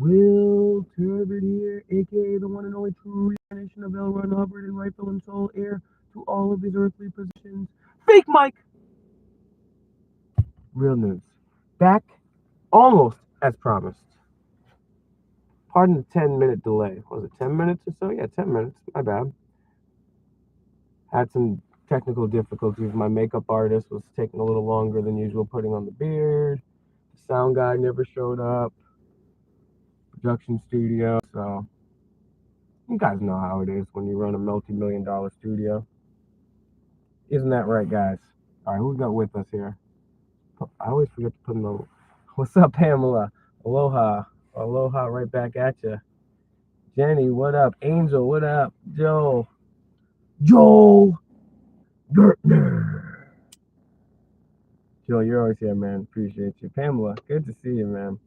Will Turbid here, aka the one and only true reincarnation of L. Ron Hubbard and rightful and sole heir to all of his earthly possessions. Fake Mike! Real news. Back almost as promised. Pardon the 10-minute delay. Was it 10 minutes or so? Yeah, 10 minutes. My bad. Had some technical difficulties. My makeup artist was taking a little longer than usual putting on the beard. The sound guy never showed up. Production studio. So you guys know how it is when you run a multi-million-dollar studio. Isn't that right, guys? All right, who we got with us here? I always forget to put in the... What's up, Pamela? Aloha. Aloha right back at you. Jenny, what up? Angel, what up? Joe. Joel Gertner. Joe, you're always here, man. Appreciate you. Pamela, good to see you, man.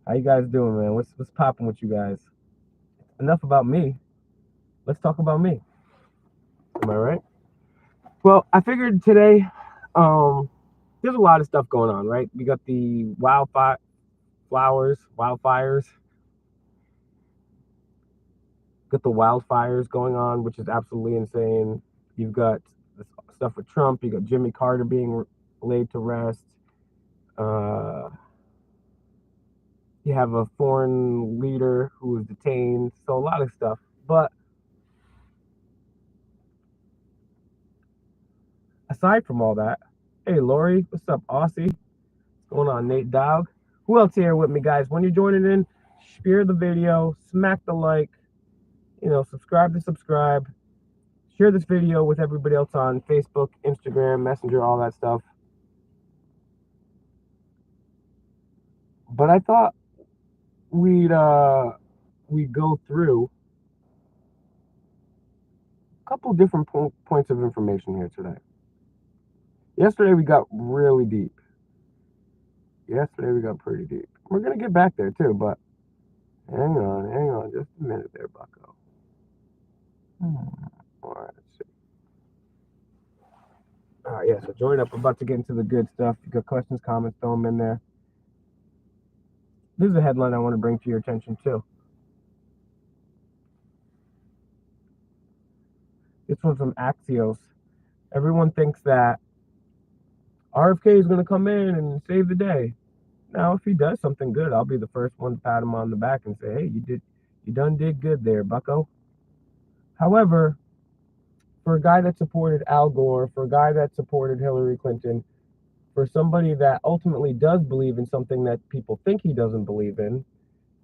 How you guys doing, man? What's popping with you guys? Enough about me. Let's talk about me. Am I right? Well, I figured today, there's a lot of stuff going on, right? We got the wildfires. Got the wildfires going on, which is absolutely insane. You've got this stuff with Trump. You got Jimmy Carter being laid to rest. You have a foreign leader who was detained. So a lot of stuff. But aside from all that, hey, Lori, what's up, Aussie? What's going on, Nate Dog? Who else here with me, guys? When you're joining in, share the video, smack the like, subscribe to subscribe. Share this video with everybody else on Facebook, Instagram, Messenger, all that stuff. But I thought we'd go through a couple different points of information here today. Yesterday we got really deep. Yesterday we got pretty deep. We're gonna get back there too, but hang on just a minute there, bucko. All right, let's see. All right, yeah, so join up. We're about to get into the good stuff. If you got questions, comments, throw them in there. This is a headline I want to bring to your attention too. This one's from Axios. Everyone thinks that RFK is going to come in and save the day. Now, if he does something good, I'll be the first one to pat him on the back and say, hey, you done did good there, bucko. However, for a guy that supported Al Gore, for a guy that supported Hillary Clinton, for somebody that ultimately does believe in something that people think he doesn't believe in,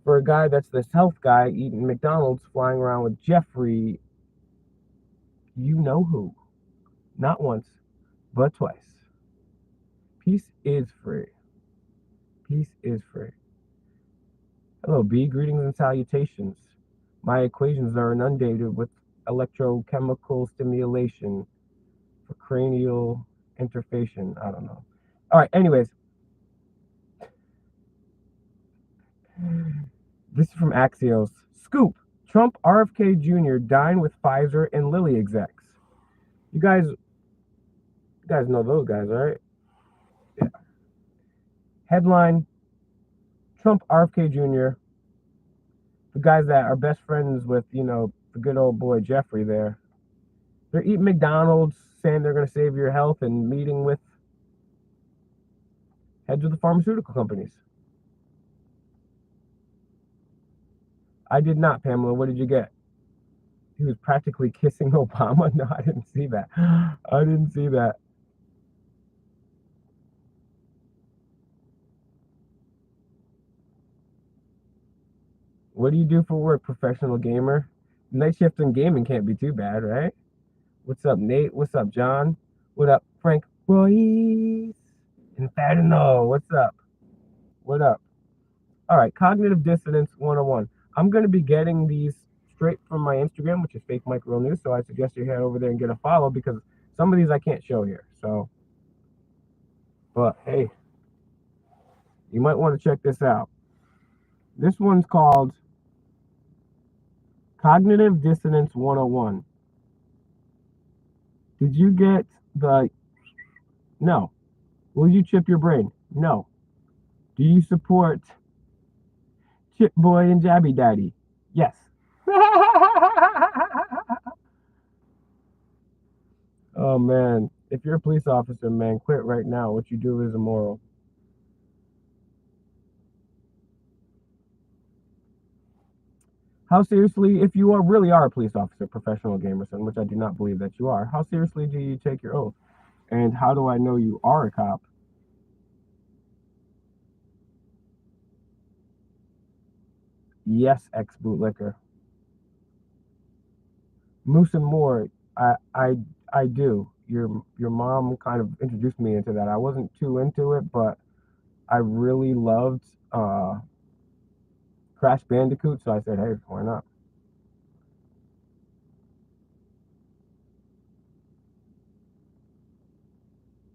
for a guy that's this health guy eating McDonald's, flying around with Jeffrey, you know who. Not once, but twice. Peace is free. Peace is free. Hello, B. Greetings and salutations. My equations are inundated with electrochemical stimulation for cranial interfation. I don't know. All right, anyways. This is from Axios. Scoop. Trump, RFK Jr. dine with Pfizer and Lilly execs. You guys know those guys, right? Yeah. Headline, Trump, RFK Jr., the guys that are best friends with, the good old boy Jeffrey there. They're eating McDonald's, saying they're going to save your health, and meeting with heads of the pharmaceutical companies. I did not, Pamela. What did you get? He was practically kissing Obama? No, I didn't see that. I didn't see that. What do you do for work, professional gamer? Night shift in gaming can't be too bad, right? What's up, Nate? What's up, John? What up, Frank Royce? Inferno, what's up? What up? All right, Cognitive Dissonance 101. I'm going to be getting these straight from my Instagram, which is Fake Mike Real News, so I suggest you head over there and get a follow, because some of these I can't show here. So, but hey, you might want to check this out. This one's called Cognitive Dissonance 101. Did you get the... No. Will you chip your brain? No. Do you support Chip Boy and Jabby Daddy. Yes. Oh man, if you're a police officer, man, quit right now. What you do is immoral. How seriously, if you really are a police officer, professional gamerson, which I do not believe that you are, how seriously do you take your oath? And how do I know you are a cop? Yes, ex bootlicker. Moose and more. I do. Your mom kind of introduced me into that. I wasn't too into it, but I really loved Crash Bandicoot, so I said, hey, why not?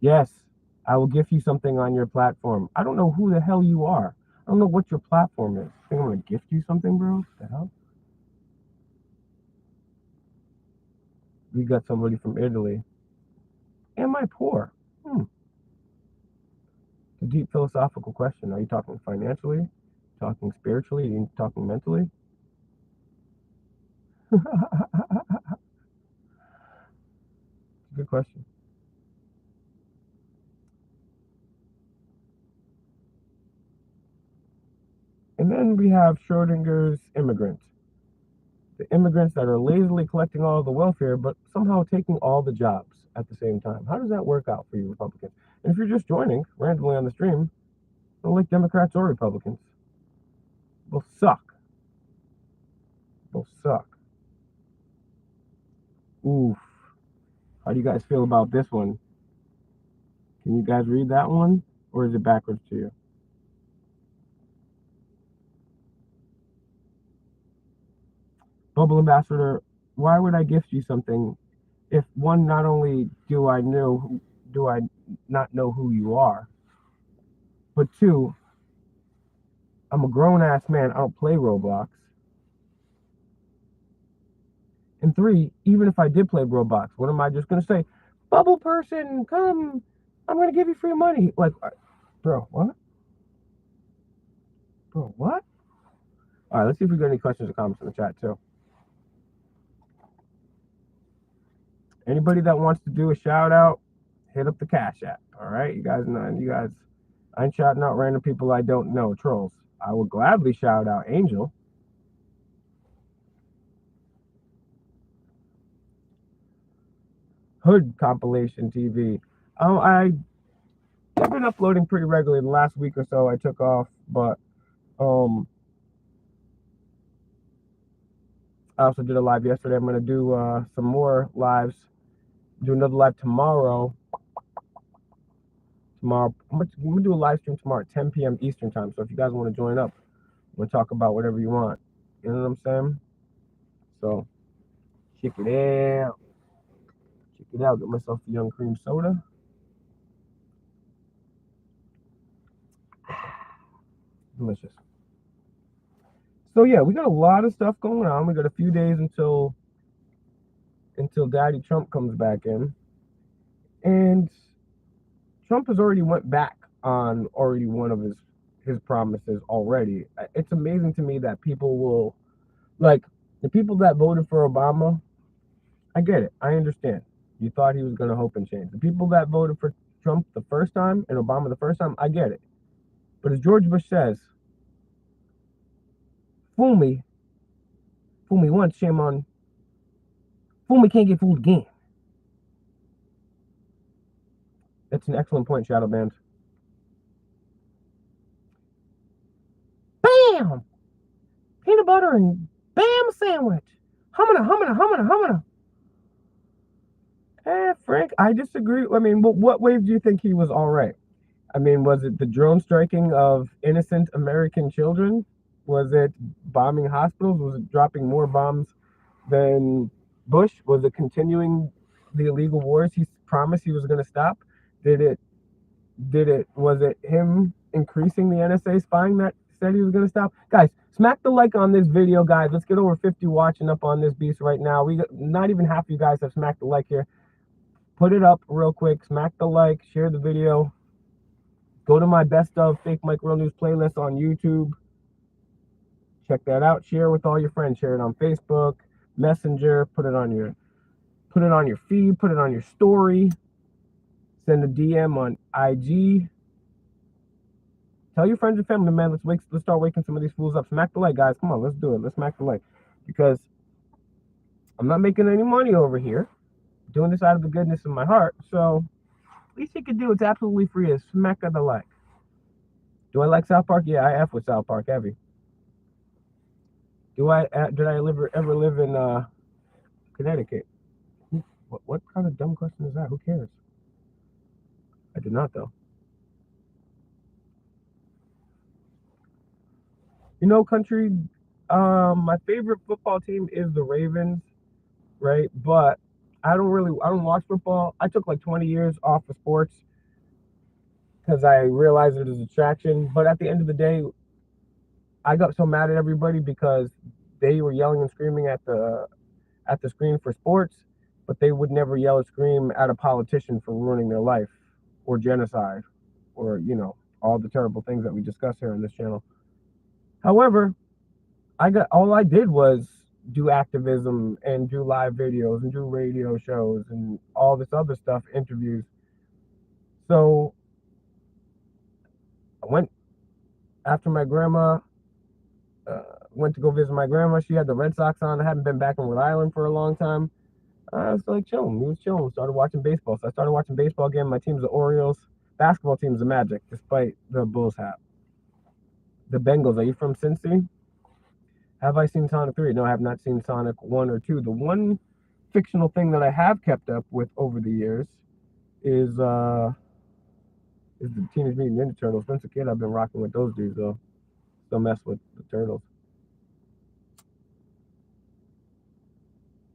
Yes, I will gift you something on your platform. I don't know who the hell you are. I don't know what your platform is. I think I'm gonna gift you something, bro? What the hell? We got somebody from Italy. Am I poor? It's a deep philosophical question. Are you talking financially? Talking spiritually? Are you talking mentally? Good question. And then we have Schrodinger's immigrants. The immigrants that are lazily collecting all of the welfare, but somehow taking all the jobs at the same time. How does that work out for you Republicans? And if you're just joining randomly on the stream, don't like Democrats or Republicans. Both suck. Both suck. Oof. How do you guys feel about this one? Can you guys read that one? Or is it backwards to you? Bubble Ambassador, why would I gift you something if one, not only do I not know who you are, but two, I'm a grown ass man. I don't play Roblox. And three, even if I did play Roblox, what am I just gonna say? Bubble person, come! I'm gonna give you free money. Like, bro, what? Bro, what? All right, let's see if we got any questions or comments in the chat too. Anybody that wants to do a shout out, hit up the Cash App. All right, you guys know, I ain't shouting out random people I don't know, trolls. I would gladly shout out Angel. Hood Compilation TV. I've been uploading pretty regularly. The last week or so I took off, but I also did a live yesterday. I'm gonna do some more lives. Do another live tomorrow. I'm gonna do a live stream tomorrow at 10 p.m. Eastern time. So if you guys want to join up, we'll talk about whatever you want. You know what I'm saying? So check it out. Check it out. Get myself a young cream soda. Delicious. So yeah, we got a lot of stuff going on. We got a few days until Daddy Trump comes back in, and Trump has already went back on already one of his promises already. It's amazing to me that people will, like, the people that voted for Obama. I get it. I understand. You thought he was going to hope and change. The people that voted for Trump the first time and Obama the first time, I get it. But as George Bush says, fool me once, shame on, fool me can't get fooled again. That's an excellent point, Shadow Band. Bam! Peanut butter and bam sandwich. Humana, humana, humana, humana. Frank, I disagree. I mean, what ways do you think he was all right? I mean, was it the drone striking of innocent American children? Was it bombing hospitals? Was it dropping more bombs than Bush? Was it continuing the illegal wars he promised he was going to stop? Was it him increasing the NSA spying that said he was going to stop? Guys, smack the like on this video, guys. Let's get over 50 watching up on this beast right now. Not even half of you guys have smacked the like here. Put it up real quick. Smack the like. Share the video. Go to my best of Fake Mike Real News playlist on YouTube. check that out. Share it with all your friends. Share it on Facebook, Messenger. Put it on your feed. Put it on your story. Send a DM on IG. Tell your friends and family, man. Let's start waking some of these fools up. Smack the like, guys. Come on, let's do it. Let's smack the like, because I'm not making any money over here. I'm doing this out of the goodness of my heart. So least you can do, it's absolutely free, is smack the like. Do I like South Park? Yeah, I F with South Park heavy. Did I ever live in Connecticut? What kind of dumb question is that? Who cares? I did not, though. You know, country, my favorite football team is the Ravens, right? But I don't watch football. I took like 20 years off of sports because I realized it is a distraction. But at the end of the day, I got so mad at everybody because they were yelling and screaming at the screen for sports, but they would never yell or scream at a politician for ruining their life or genocide or, you know, all the terrible things that we discuss here on this channel. However, all I did was do activism and do live videos and do radio shows and all this other stuff, interviews. So I went after my grandma, went to go visit my grandma. She had the Red Sox on. I hadn't been back in Rhode Island for a long time. I was like chilling. We was chilling. Started watching baseball. So I started watching baseball again. My team's the Orioles. Basketball team's the Magic, despite the Bulls hat. The Bengals. Are you from Cincy? Have I seen Sonic 3? No, I have not seen Sonic 1 or 2. The one fictional thing that I have kept up with over the years is the Teenage Mutant Ninja Turtles. Since a kid, I've been rocking with those dudes, though. Still mess with the Turtles.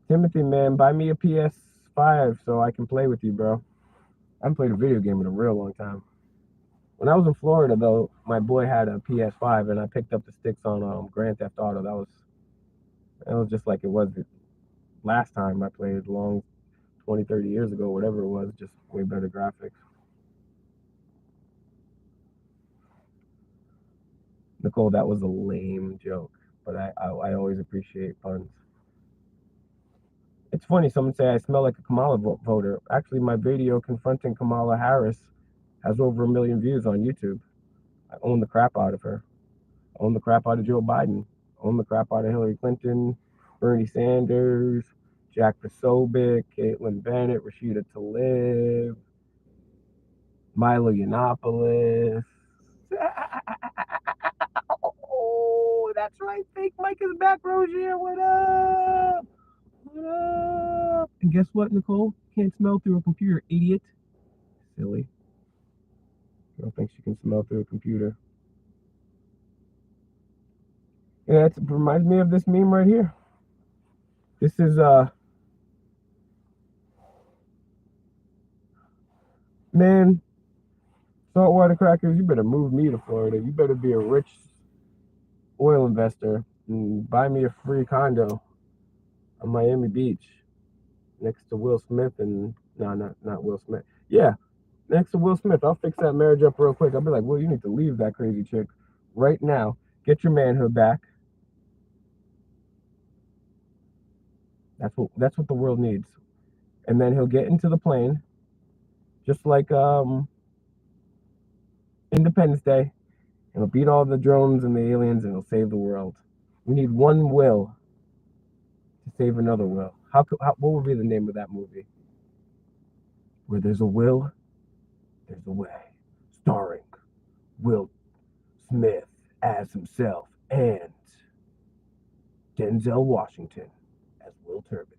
Timothy, man, buy me a PS5 so I can play with you, bro. I haven't played a video game in a real long time. When I was in Florida, though, my boy had a PS5, and I picked up the sticks on Grand Theft Auto. That was just like it was the last time I played, long 20, 30 years ago, whatever it was, just way better graphics. Nicole, that was a lame joke, but I always appreciate puns. It's funny, someone say I smell like a Kamala voter. Actually, my video confronting Kamala Harris has over 1 million views on YouTube. I own the crap out of her. I own the crap out of Joe Biden. I own the crap out of Hillary Clinton, Bernie Sanders, Jack Posobiec, Caitlin Bennett, Rashida Tlaib, Milo Yiannopoulos. Oh, that's right. Fake Mike is back, Rozier. What up? What up? And guess what, Nicole? Can't smell through a computer, idiot. Silly. Girl thinks she can smell through a computer. Yeah, it reminds me of this meme right here. This is man, saltwater crackers, you better move me to Florida. You better be a rich oil investor and buy me a free condo on Miami Beach next to Will Smith and not Will Smith. Yeah, next to Will Smith. I'll fix that marriage up real quick. I'll be like, well, you need to leave that crazy chick right now. Get your manhood back. That's what the world needs. And then he'll get into the plane, just like Independence Day, and he'll beat all the drones and the aliens, and he'll save the world. We need one Will to save another Will. What would be the name of that movie? Where there's a will, there's a way. Starring Will Smith as himself and Denzel Washington as Will Turbot.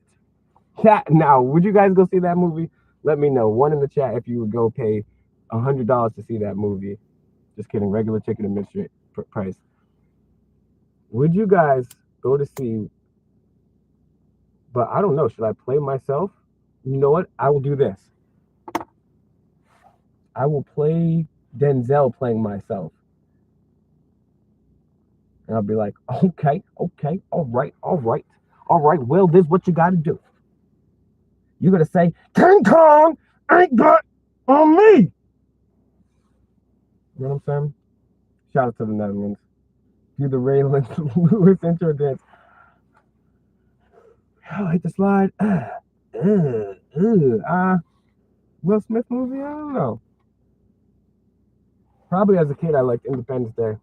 Chat now, would you guys go see that movie? Let me know. One in the chat if you would go pay $100 to see that movie. Just kidding, regular ticket administrative price. Would you guys go to see? But I don't know. Should I play myself? You know what? I will do this. I will play Denzel playing myself. And I'll be like, okay, all right. Will, this is what you got to do. You got to say, King Kong ain't got on me. You know what I'm saying? Shout out to the Netherlands. Do the Ray Lewis intro dance. Oh, hit the slide. Will Smith movie? I don't know. Probably as a kid, I liked Independence Day.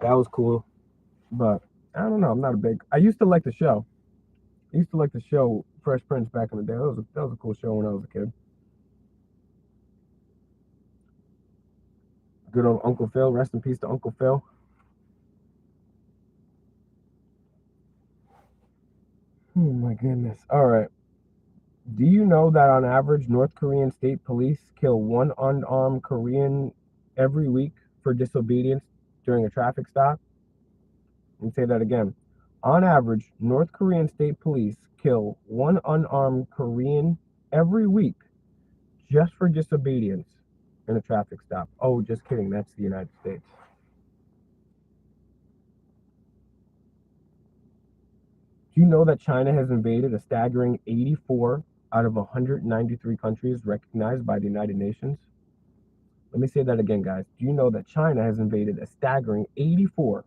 That was cool. But I don't know. I'm not a big. I used to like the show. I used to like the show Fresh Prince back in the day. That was a cool show when I was a kid. Good old Uncle Phil. Rest in peace to Uncle Phil. Oh my goodness. All right. Do you know that on average, North Korean state police kill one unarmed Korean every week for disobedience during a traffic stop? Let me say that again. On average, North Korean state police kill one unarmed Korean every week just for disobedience in a traffic stop. Oh, just kidding. That's the United States. Do you know that China has invaded a staggering 84 out of 193 countries recognized by the United Nations? Let me say that again, guys. Do you know that China has invaded a staggering 84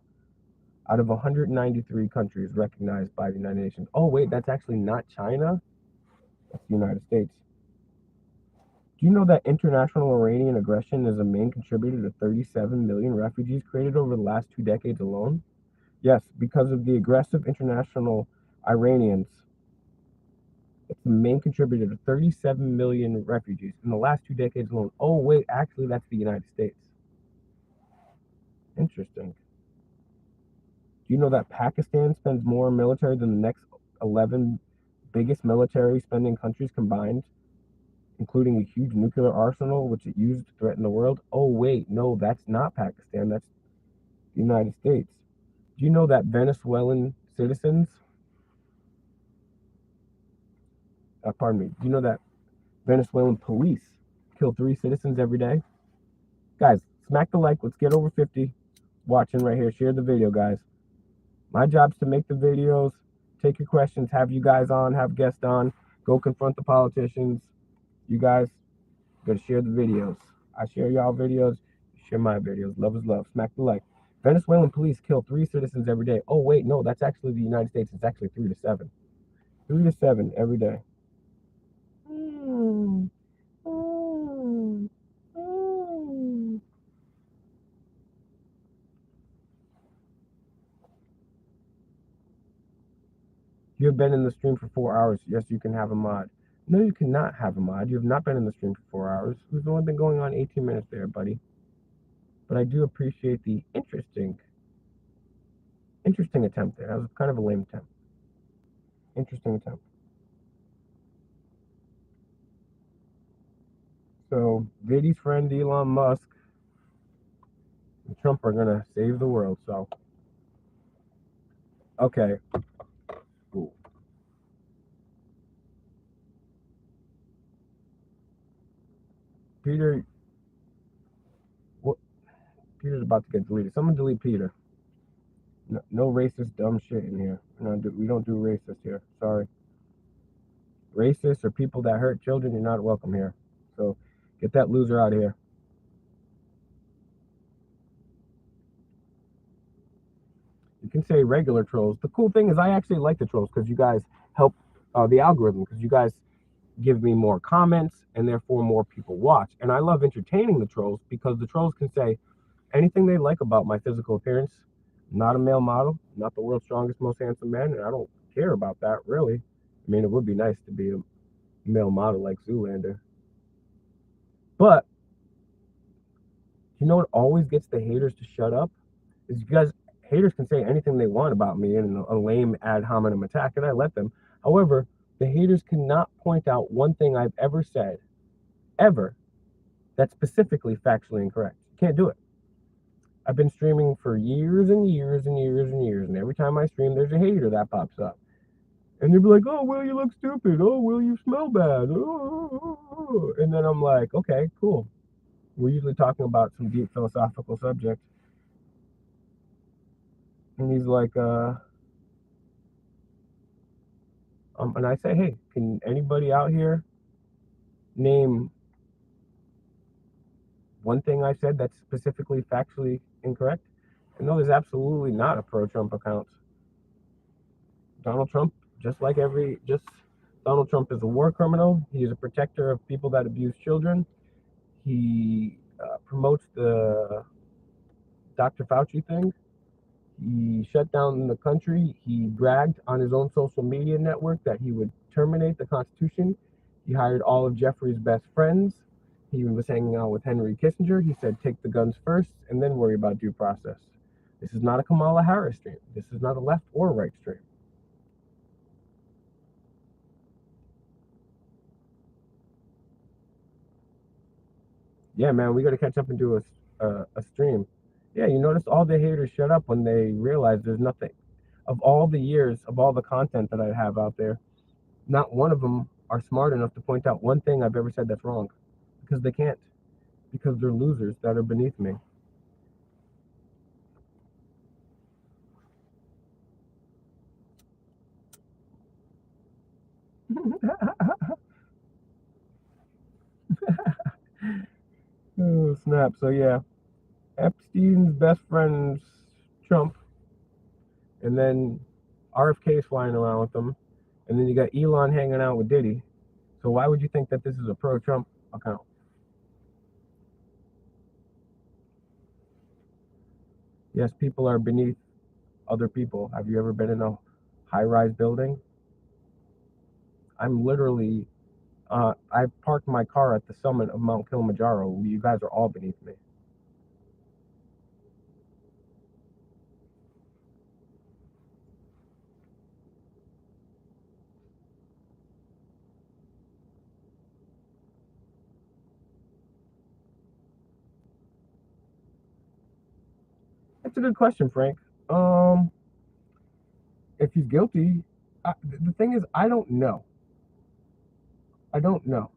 out of 193 countries recognized by the United Nations? Oh, wait, that's actually not China. That's the United States. Do you know that international Iranian aggression is a main contributor to 37 million refugees created over the last 2 decades alone? Yes, because of the aggressive international Iranians, it's the main contributor to 37 million refugees in the last 2 decades alone. Oh, wait, actually, that's the United States. Interesting. Do you know that Pakistan spends more on military than the next 11 biggest military spending countries combined, including a huge nuclear arsenal which it used to threaten the world? Oh, wait, no, that's not Pakistan. That's the United States. Do you know that Venezuelan citizens, pardon me, do you know that Venezuelan police kill 3 citizens every day? Guys, smack the like. Let's get over 50 watching right here. Share the video, guys. My job's to make the videos, take your questions, have you guys on, have guests on, go confront the politicians. You guys gotta share the videos. I share y'all videos, share my videos. Love is love. Smack the like. Venezuelan police kill 3 citizens every day. Oh wait, no, that's actually the United States. It's actually 3 to 7. 3 to 7 every day. Mm, mm, mm. You have been in the stream for 4 hours. Yes, you can have a mod. No, you cannot have a mod. You have not been in the stream for 4 hours. We've only been going on 18 minutes there, buddy. But I do appreciate the interesting attempt there. That was kind of a lame attempt. Interesting attempt. So, Viddy's friend Elon Musk and Trump are gonna save the world. So, okay. Cool. Peter, what? Peter's about to get deleted. Someone delete Peter. No, no racist dumb shit in here. We don't do racist here. Sorry. Racists or people that hurt children, you're not welcome here. So get that loser out of here. You can say regular trolls. The cool thing is I actually like the trolls because you guys help the algorithm, because you guys give me more comments and therefore more people watch. And I love entertaining the trolls because the trolls can say anything they like about my physical appearance. I'm not a male model, not the world's strongest, most handsome man, and I don't care about that really. I mean, it would be nice to be a male model like Zoolander. But you know what always gets the haters to shut up? Is you guys, haters can say anything they want about me in a lame ad hominem attack, and I let them. However, the haters cannot point out one thing I've ever said, ever, that's specifically factually incorrect. You can't do it. I've been streaming for years and years and years and years, and every time I stream, there's a hater that pops up. And they'll be like, oh, Will, you look stupid. Oh, Will, you smell bad. Oh. And then I'm like, okay, cool. We're usually talking about some deep philosophical subject. And he's like, and I say, hey, can anybody out here name one thing I said that's specifically factually incorrect? And no, there's absolutely not a pro-Trump account. Donald Trump, just Donald Trump is a war criminal. He is a protector of people that abuse children. He promotes the Dr. Fauci thing. He shut down the country. He bragged on his own social media network that he would terminate the Constitution. He hired all of Jeffrey's best friends. He was hanging out with Henry Kissinger. He said, take the guns first and then worry about due process. This is not a Kamala Harris stream. This is not a left or right stream. Yeah, man, we got to catch up and do a stream. Yeah, you notice all the haters shut up when they realize there's nothing. Of all the years, of all the content that I have out there, not one of them are smart enough to point out one thing I've ever said that's wrong. Because they can't. Because they're losers that are beneath me. Oh, snap. So, yeah, Epstein's best friend's Trump, and then RFK's flying around with them, and then you got Elon hanging out with Diddy. So, why would you think that this is a pro Trump account? Yes, people are beneath other people. Have you ever been in a high rise building? I'm literally, I parked my car at the summit of Mount Kilimanjaro. You guys are all beneath me. That's a good question, Frank. Um, if he's guilty, the thing is, I don't know. I don't know.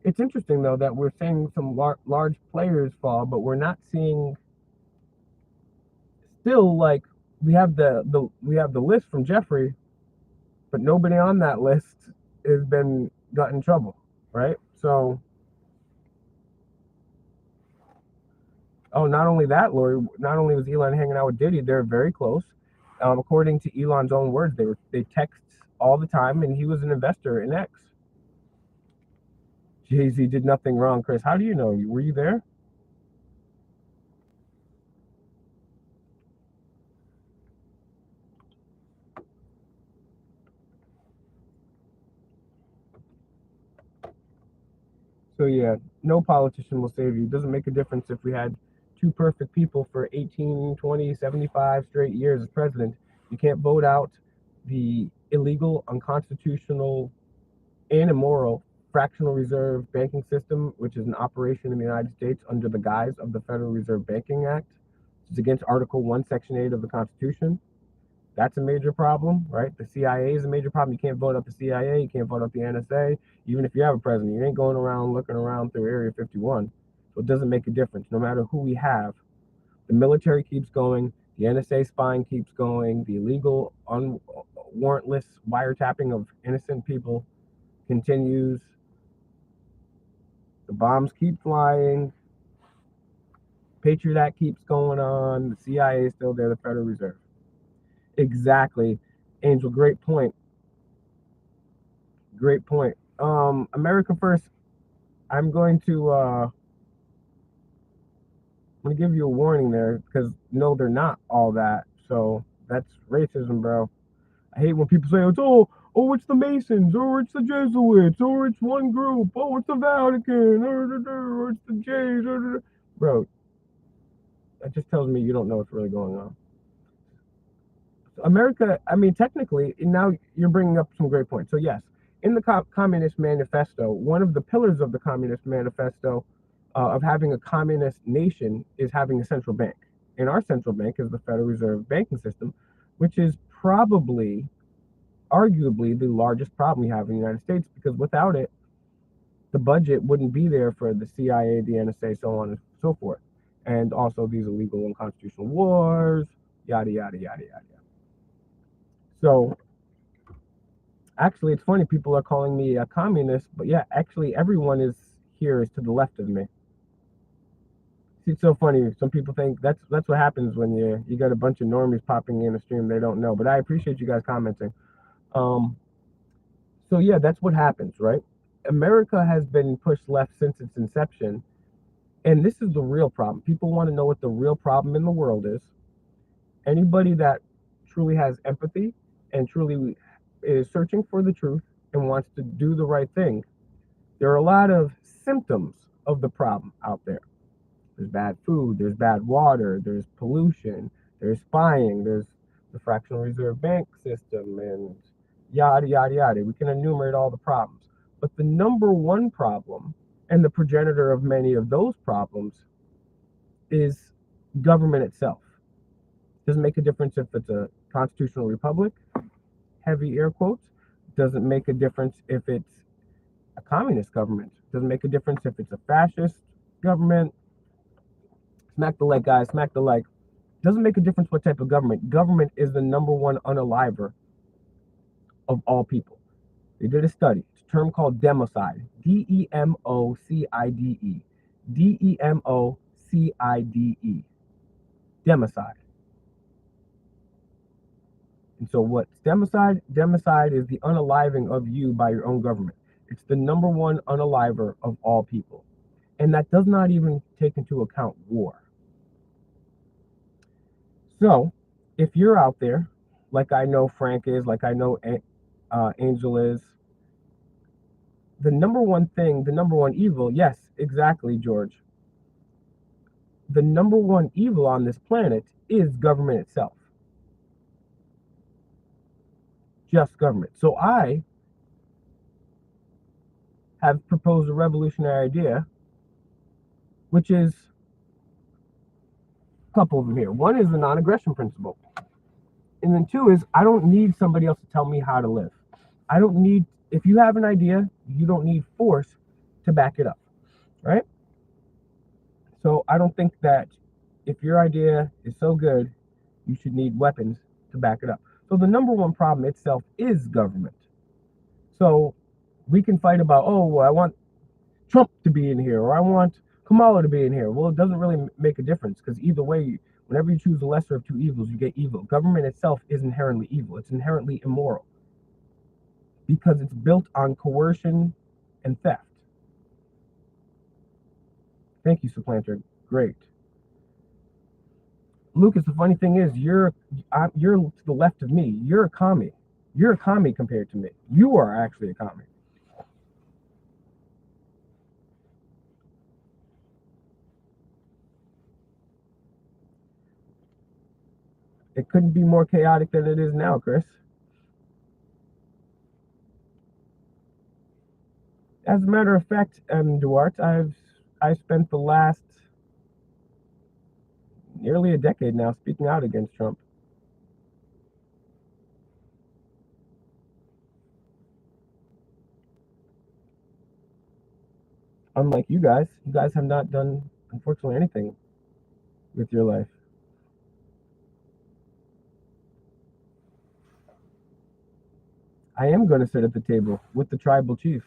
It's interesting though that we're seeing some large players fall, but we're not seeing still like we have the list from Jeffrey, but nobody on that list has been got in trouble, right? So, oh, not only that, Lori, not only was Elon hanging out with Diddy, they're very close. According to Elon's own words, they text all the time, and he was an investor in X. Jay-Z did nothing wrong. Chris, how do you know? Were you there? So yeah, no politician will save you. It doesn't make a difference if we had two perfect people for 18, 20, 75 straight years as president. You can't vote out the illegal, unconstitutional, and immoral fractional reserve banking system, which is an operation in the United States under the guise of the Federal Reserve Banking Act. It's against Article 1, Section 8 of the Constitution. That's a major problem, right? The CIA is a major problem. You can't vote out the CIA. You can't vote out the NSA. Even if you have a president, you ain't going around looking around through Area 51. So it doesn't make a difference. No matter who we have, the military keeps going. The NSA spying keeps going. The illegal, warrantless wiretapping of innocent people continues. The bombs keep flying. Patriot Act keeps going on. The CIA is still there. The Federal Reserve. Exactly. Angel, great point. Great point. America first. I'm going to give you a warning there because no, they're not all that. So that's racism, bro. I hate when people say oh, it's the Masons, or it's the Jesuits, or it's one group, oh, it's the Vatican, or it's the Jays, bro. That just tells me you don't know what's really going on. America, I mean, technically, now you're bringing up some great points. So, yes, in the Communist Manifesto, one of the pillars of the Communist Manifesto of having a communist nation is having a central bank. And our central bank is the Federal Reserve banking system, which is probably, arguably, the largest problem we have in the United States because without it, the budget wouldn't be there for the CIA, the NSA, so on and so forth. And also these illegal and constitutional wars, yada, yada, yada, yada. So actually, it's funny. People are calling me a communist, but yeah, actually, everyone is here is to the left of me. It's so funny. Some people think that's what happens when you got a bunch of normies popping in a stream they don't know. But I appreciate you guys commenting. Um, so yeah, that's what happens, right? America has been pushed left since its inception, and this is the real problem. People want to know what the real problem in the world is. Anybody that truly has empathy and truly is searching for the truth and wants to do the right thing, there are a lot of symptoms of the problem out there. There's bad food, there's bad water, there's pollution, there's spying, there's the fractional reserve bank system, and yada, yada, yada. We can enumerate all the problems. But the number one problem, and the progenitor of many of those problems, is government itself. Doesn't make a difference if it's a constitutional republic, heavy air quotes. Doesn't make a difference if it's a communist government. Doesn't make a difference if it's a fascist government. Smack the leg, guys, smack the leg. Doesn't make a difference what type of government. Government is the number one unaliver of all people. They did a study. It's a term called democide. Democide. Democide. Democide. And so what's democide? Democide is the unaliving of you by your own government. It's the number one unaliver of all people. And that does not even take into account war. So if you're out there, like I know Frank is, like I know Angel is, the number one thing, the number one evil, yes, exactly, George. The number one evil on this planet is government itself. Just government. So I have proposed a revolutionary idea, which is a couple of them here. One is the non-aggression principle. And then two is I don't need somebody else to tell me how to live. I don't need, if you have an idea, you don't need force to back it up, right? So I don't think that if your idea is so good, you should need weapons to back it up. So the number one problem itself is government. So we can fight about, oh, well, I want Trump to be in here, or I want Kamala to be in here. Well, it doesn't really make a difference, because either way, whenever you choose the lesser of two evils, you get evil. Government itself is inherently evil. It's inherently immoral because it's built on coercion and theft. Thank you, Supplanter. Great. Lucas, the funny thing is, you're to the left of me. You're a commie. You're a commie compared to me. You are actually a commie. It couldn't be more chaotic than it is now, Chris. As a matter of fact, Duarte, I spent the last nearly a decade now speaking out against Trump. Unlike you guys have not done, unfortunately, anything with your life. I am going to sit at the table with the tribal chief.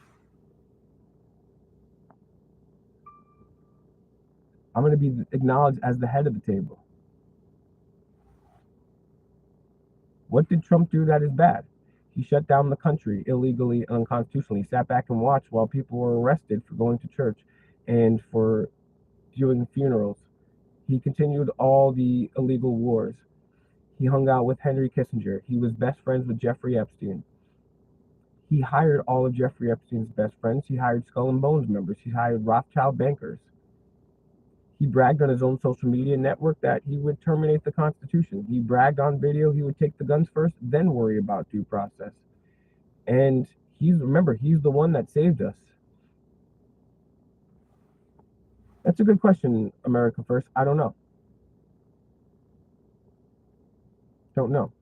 I'm going to be acknowledged as the head of the table. What did Trump do that is bad? He shut down the country illegally and unconstitutionally. He sat back and watched while people were arrested for going to church and for doing funerals. He continued all the illegal wars. He hung out with Henry Kissinger. He was best friends with Jeffrey Epstein. He hired all of Jeffrey Epstein's best friends. He hired Skull and Bones members. He hired Rothschild bankers. He bragged on his own social media network that he would terminate the Constitution. He bragged on video he would take the guns first, then worry about due process. And remember, he's the one that saved us. That's a good question, America First. I don't know. Don't know.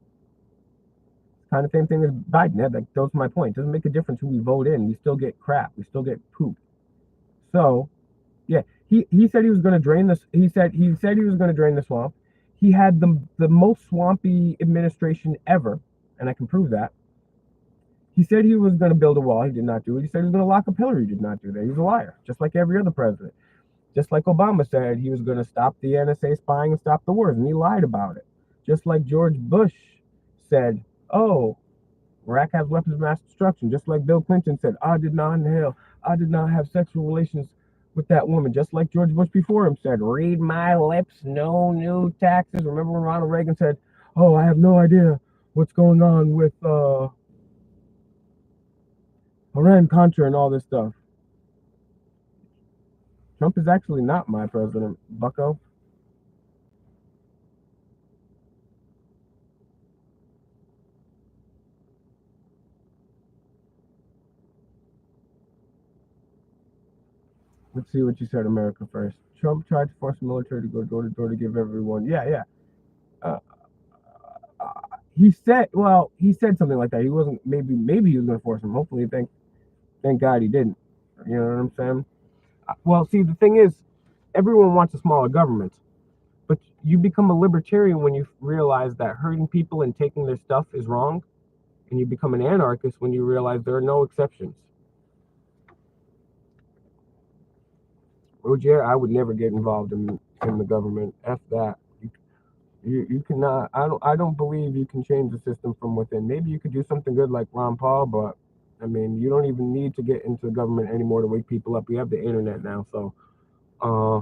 Kind of same thing as Biden. Like, that's my point. It doesn't make a difference who we vote in. We still get crap. We still get poop. So, yeah, he said he was going to drain this. He said he was going to drain the swamp. He had the most swampy administration ever, and I can prove that. He said he was going to build a wall. He did not do it. He said he was going to lock up Hillary. He did not do that. He was a liar, just like every other president. Just like Obama said he was going to stop the NSA spying and stop the wars, and he lied about it. Just like George Bush said, oh, Iraq has weapons of mass destruction. Just like Bill Clinton said, I did not inhale, I did not have sexual relations with that woman. Just like George Bush before him said, read my lips, no new taxes. Remember when Ronald Reagan said, oh, I have no idea what's going on with Iran-Contra and all this stuff. Trump is actually not my president, bucko. Let's see what you said, America First. Trump tried to force the military to go door to door to give everyone. Yeah, yeah. Uh, uh, he said something like that. He wasn't. Maybe he was going to force him. Hopefully, thank God he didn't. You know what I'm saying? Well, see, the thing is, everyone wants a smaller government, but you become a libertarian when you realize that hurting people and taking their stuff is wrong, and you become an anarchist when you realize there are no exceptions. Roger, I would never get involved in the government. F that. You cannot. I don't believe you can change the system from within. Maybe you could do something good like Ron Paul, but I mean, you don't even need to get into the government anymore to wake people up. We have the internet now, so uh,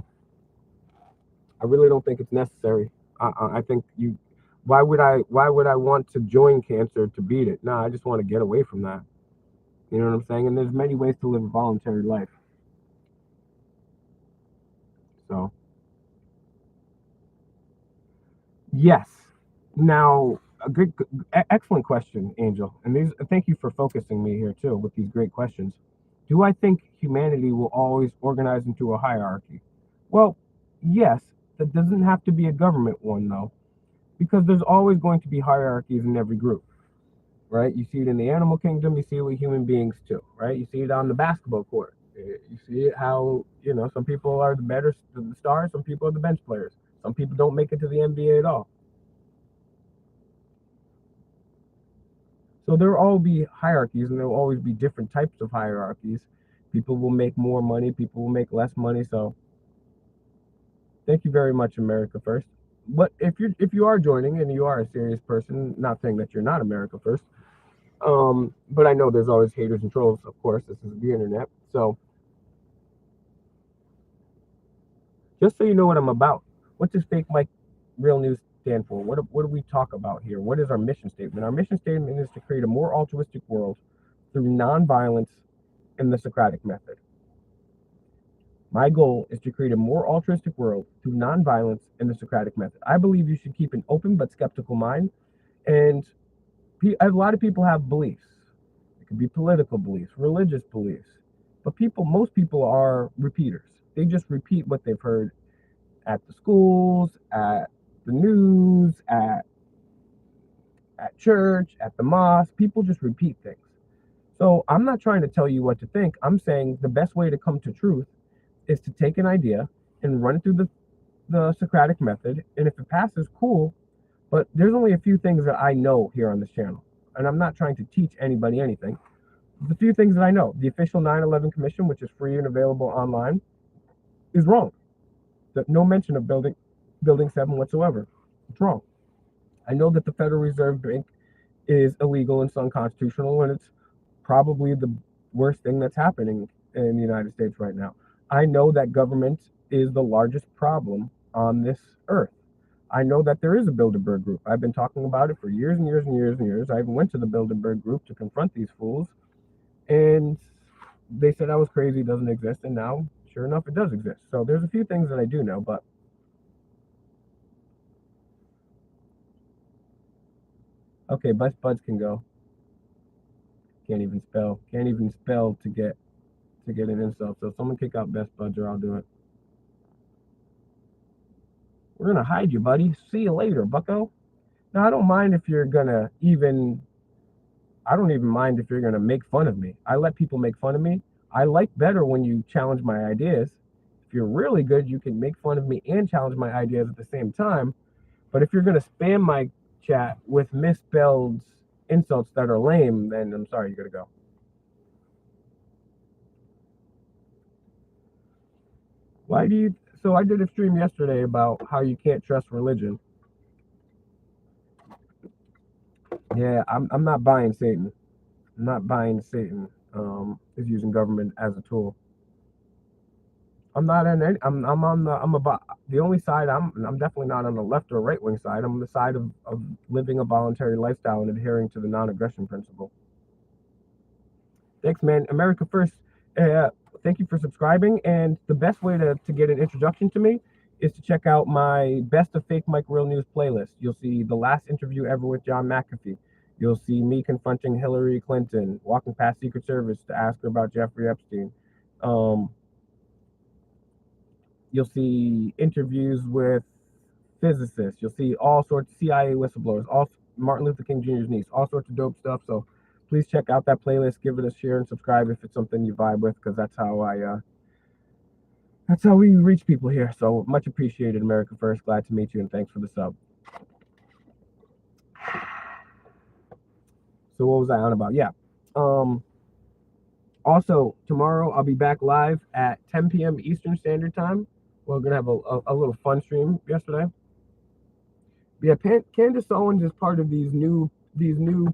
I really don't think it's necessary. I think you. Why would I want to join cancer to beat it? No, I just want to get away from that. You know what I'm saying? And there's many ways to live a voluntary life. So yes. Now, a good, excellent question, Angel. And these, thank you for focusing me here too with these great questions. Do I think humanity will always organize into a hierarchy? Well, yes. That doesn't have to be a government one though, because there's always going to be hierarchies in every group, right? You see it in the animal kingdom. You see it with human beings too, right? You see it on the basketball court. You see it how some people are the stars, some people are the bench players, some people don't make it to the NBA at all. So there will all be hierarchies, and there will always be different types of hierarchies. People will make more money, people will make less money. So thank you very much, America First. But if you are joining and you are a serious person, not saying that you're not America First, but I know there's always haters and trolls. Of course, this is the internet. So just so you know what I'm about, what does Fake Mike Real News stand for? What do we talk about here? What is our mission statement? Our mission statement is to create a more altruistic world through nonviolence and the Socratic method. My goal is to create a more altruistic world through nonviolence and the Socratic method. I believe you should keep an open but skeptical mind. And a lot of people have beliefs. It could be political beliefs, religious beliefs. But most people are repeaters. They just repeat what they've heard at the schools, at the news, at church, at the mosque. People just repeat things. So I'm not trying to tell you what to think. I'm saying the best way to come to truth is to take an idea and run it through the Socratic method. And if it passes, cool. But there's only a few things that I know here on this channel. And I'm not trying to teach anybody anything. The few things that I know. The official 9/11 Commission, which is free and available online, is wrong. No mention of Building 7 whatsoever. It's wrong. I know that the Federal Reserve Bank is illegal and it's unconstitutional, and it's probably the worst thing that's happening in the United States right now. I know that government is the largest problem on this earth. I know that there is a Bilderberg group. I've been talking about it for years and years and years and years. I even went to the Bilderberg group to confront these fools, and they said I was crazy, doesn't exist, and now, sure enough, it does exist. So there's a few things that I do know, but okay, Best Buds can go. Can't even spell. Can't even spell to get an insult. So someone kick out Best Buds or I'll do it. We're gonna hide you, buddy. See you later, bucko. Now I don't mind if you're gonna even I don't even mind if you're gonna make fun of me. I let people make fun of me. I like better when you challenge my ideas. If you're really good, you can make fun of me and challenge my ideas at the same time. But if you're gonna spam my chat with misspelled insults that are lame, then I'm sorry, you gotta go. Why do you? So I did a stream yesterday about how you can't trust religion. Yeah, I'm not buying Satan. I'm not buying Satan. Is using government as a tool. I'm not in any. I'm on the. I'm about the only side. I'm definitely not on the left or right wing side. I'm on the side of living a voluntary lifestyle and adhering to the non-aggression principle. Thanks, man. America first. Uh, Thank you for subscribing. And the best way to get an introduction to me is to check out my Best of Fake Mike Real News playlist. You'll see the last interview ever with John McAfee. You'll see me confronting Hillary Clinton, walking past Secret Service to ask her about Jeffrey Epstein. You'll see interviews with physicists. You'll see all sorts of CIA whistleblowers, all Martin Luther King Jr.'s niece, all sorts of dope stuff. So please check out that playlist, give it a share and subscribe if it's something you vibe with, because that's how we reach people here. So much appreciated, America First. Glad to meet you, and thanks for the sub. So what was I on about? Yeah. Also, tomorrow I'll be back live at 10 p.m. Eastern Standard Time. We're gonna have a little fun stream yesterday. Yeah, Candace Owens is part of these new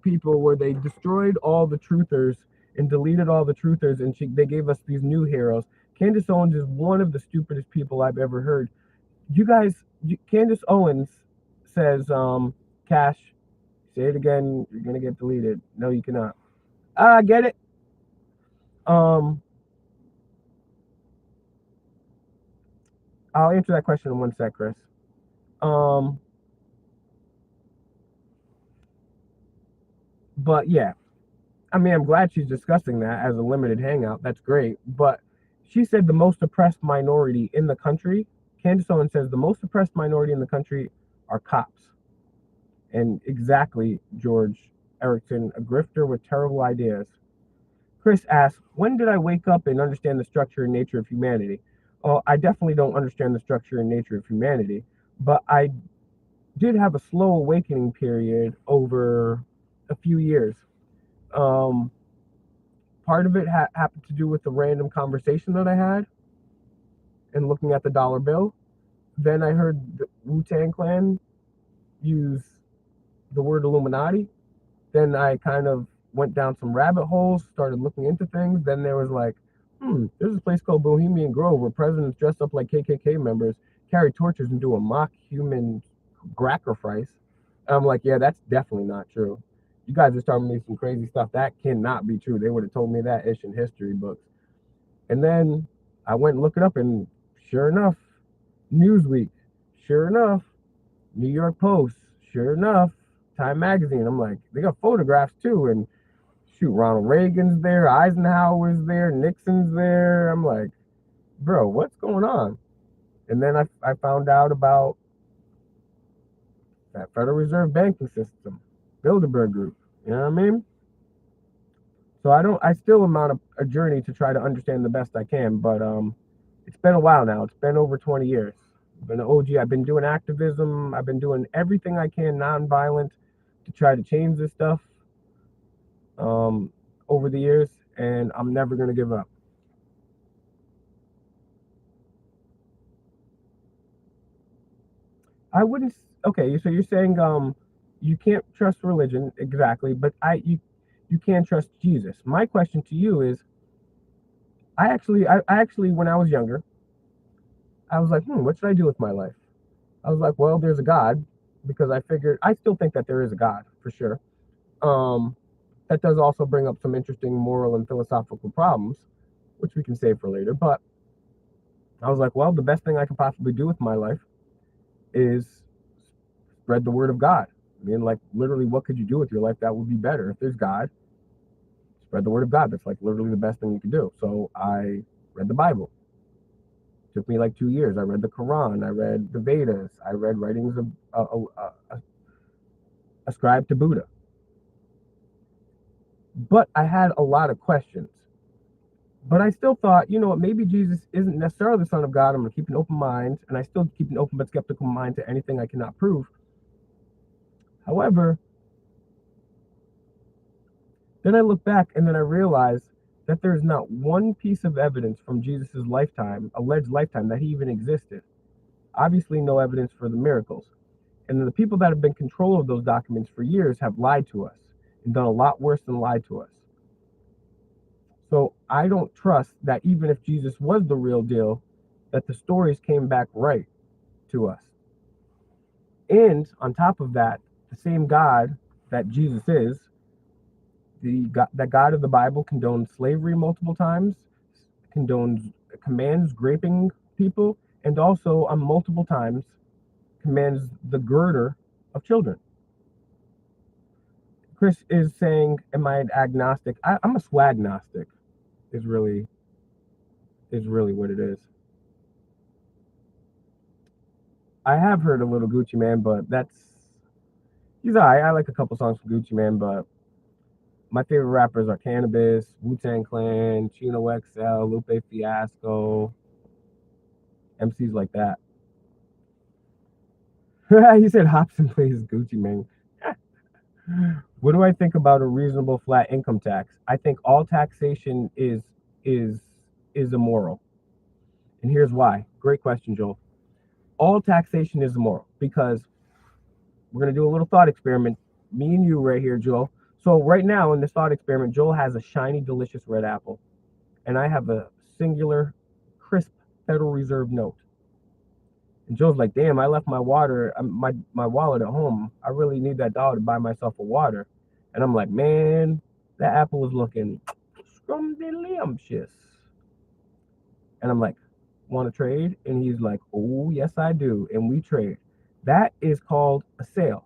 people where they destroyed all the truthers and deleted all the truthers, and they gave us these new heroes. Candace Owens is one of the stupidest people I've ever heard. You guys, Candace Owens says, Cash, say it again, you're gonna get deleted. No, you cannot. Get it. I'll answer that question in one sec, Chris. But yeah, I mean, I'm glad she's discussing that as a limited hangout. That's great. But she said the most oppressed minority in the country, Candace Owens says the most oppressed minority in the country are cops. And exactly, George Erickson, a grifter with terrible ideas. Chris asks, when did I wake up and understand the structure and nature of humanity? Oh, I definitely don't understand the structure and nature of humanity, but I did have a slow awakening period over a few years. Part of it happened to do with the random conversation that I had and looking at the dollar bill. Then I heard the Wu-Tang Clan use the word Illuminati. Then I kind of went down some rabbit holes, started looking into things. Then there was like, there's a place called Bohemian Grove where presidents dress up like KKK members, carry torches, and do a mock human sacrifice. And I'm like, yeah, that's definitely not true. You guys are starting me some crazy stuff. That cannot be true. They would have told me that ish in history books. And then I went and looked it up, and sure enough, Newsweek, sure enough, New York Post, sure enough, Time Magazine. I'm like, they got photographs too, and shoot, Ronald Reagan's there, Eisenhower's there, Nixon's there. I'm like, bro, what's going on? And then I found out about that Federal Reserve banking system, Bilderberg Group. You know what I mean? So I still am on a journey to try to understand the best I can, but it's been a while now. It's been over 20 years. I've been an OG. I've been doing activism. I've been doing everything I can nonviolent to try to change this stuff over the years, and I'm never going to give up. I wouldn't. Okay, so you're saying you can't trust religion exactly, but you can trust Jesus. My question to you is, I actually when I was younger, I was like, what should I do with my life? I was like, well, there's a God, because I figured I still think that there is a God for sure. That does also bring up some interesting moral and philosophical problems, which we can save for later. But I was like, well, the best thing I could possibly do with my life is spread the word of God. I mean, like, literally, what could you do with your life that would be better? If there's God, spread the word of God. That's like literally the best thing you can do. So I read the Bible. It took me like 2 years. I read the Quran. I read the Vedas. I read writings ascribed to Buddha. But I had a lot of questions. But I still thought, you know what, maybe Jesus isn't necessarily the Son of God. I'm going to keep an open mind, and I still keep an open but skeptical mind to anything I cannot prove. However, then I look back and then I realize that there's not one piece of evidence from Jesus's lifetime, alleged lifetime, that he even existed. Obviously, no evidence for the miracles. And the people that have been in control of those documents for years have lied to us and done a lot worse than lied to us. So I don't trust that even if Jesus was the real deal, that the stories came back right to us. And on top of that, the same God that Jesus is, that God of the Bible, condones slavery multiple times, commands raping people, and also on multiple times commands the girder of children. Chris is saying, am I an agnostic? I'm a swagnostic, is really what it is. I have heard a little Gucci Mane, but he's alright. I like a couple songs from Gucci Mane, but my favorite rappers are Cannabis, Wu-Tang Clan, Chino XL, Lupe Fiasco, MCs like that. He said Hobson plays Gucci Mane. What do I think about a reasonable flat income tax? I think all taxation is immoral. And here's why. Great question, Joel. All taxation is immoral because we're going to do a little thought experiment. Me and you right here, Joel. So right now in this thought experiment, Joel has a shiny, delicious red apple. And I have a singular, crisp Federal Reserve note. And Joe's like, damn, I left my wallet at home. I really need that dollar to buy myself a water. And I'm like, man, that apple is looking scrumptious. And I'm like, want to trade? And he's like, oh, yes, I do. And we trade. That is called a sale.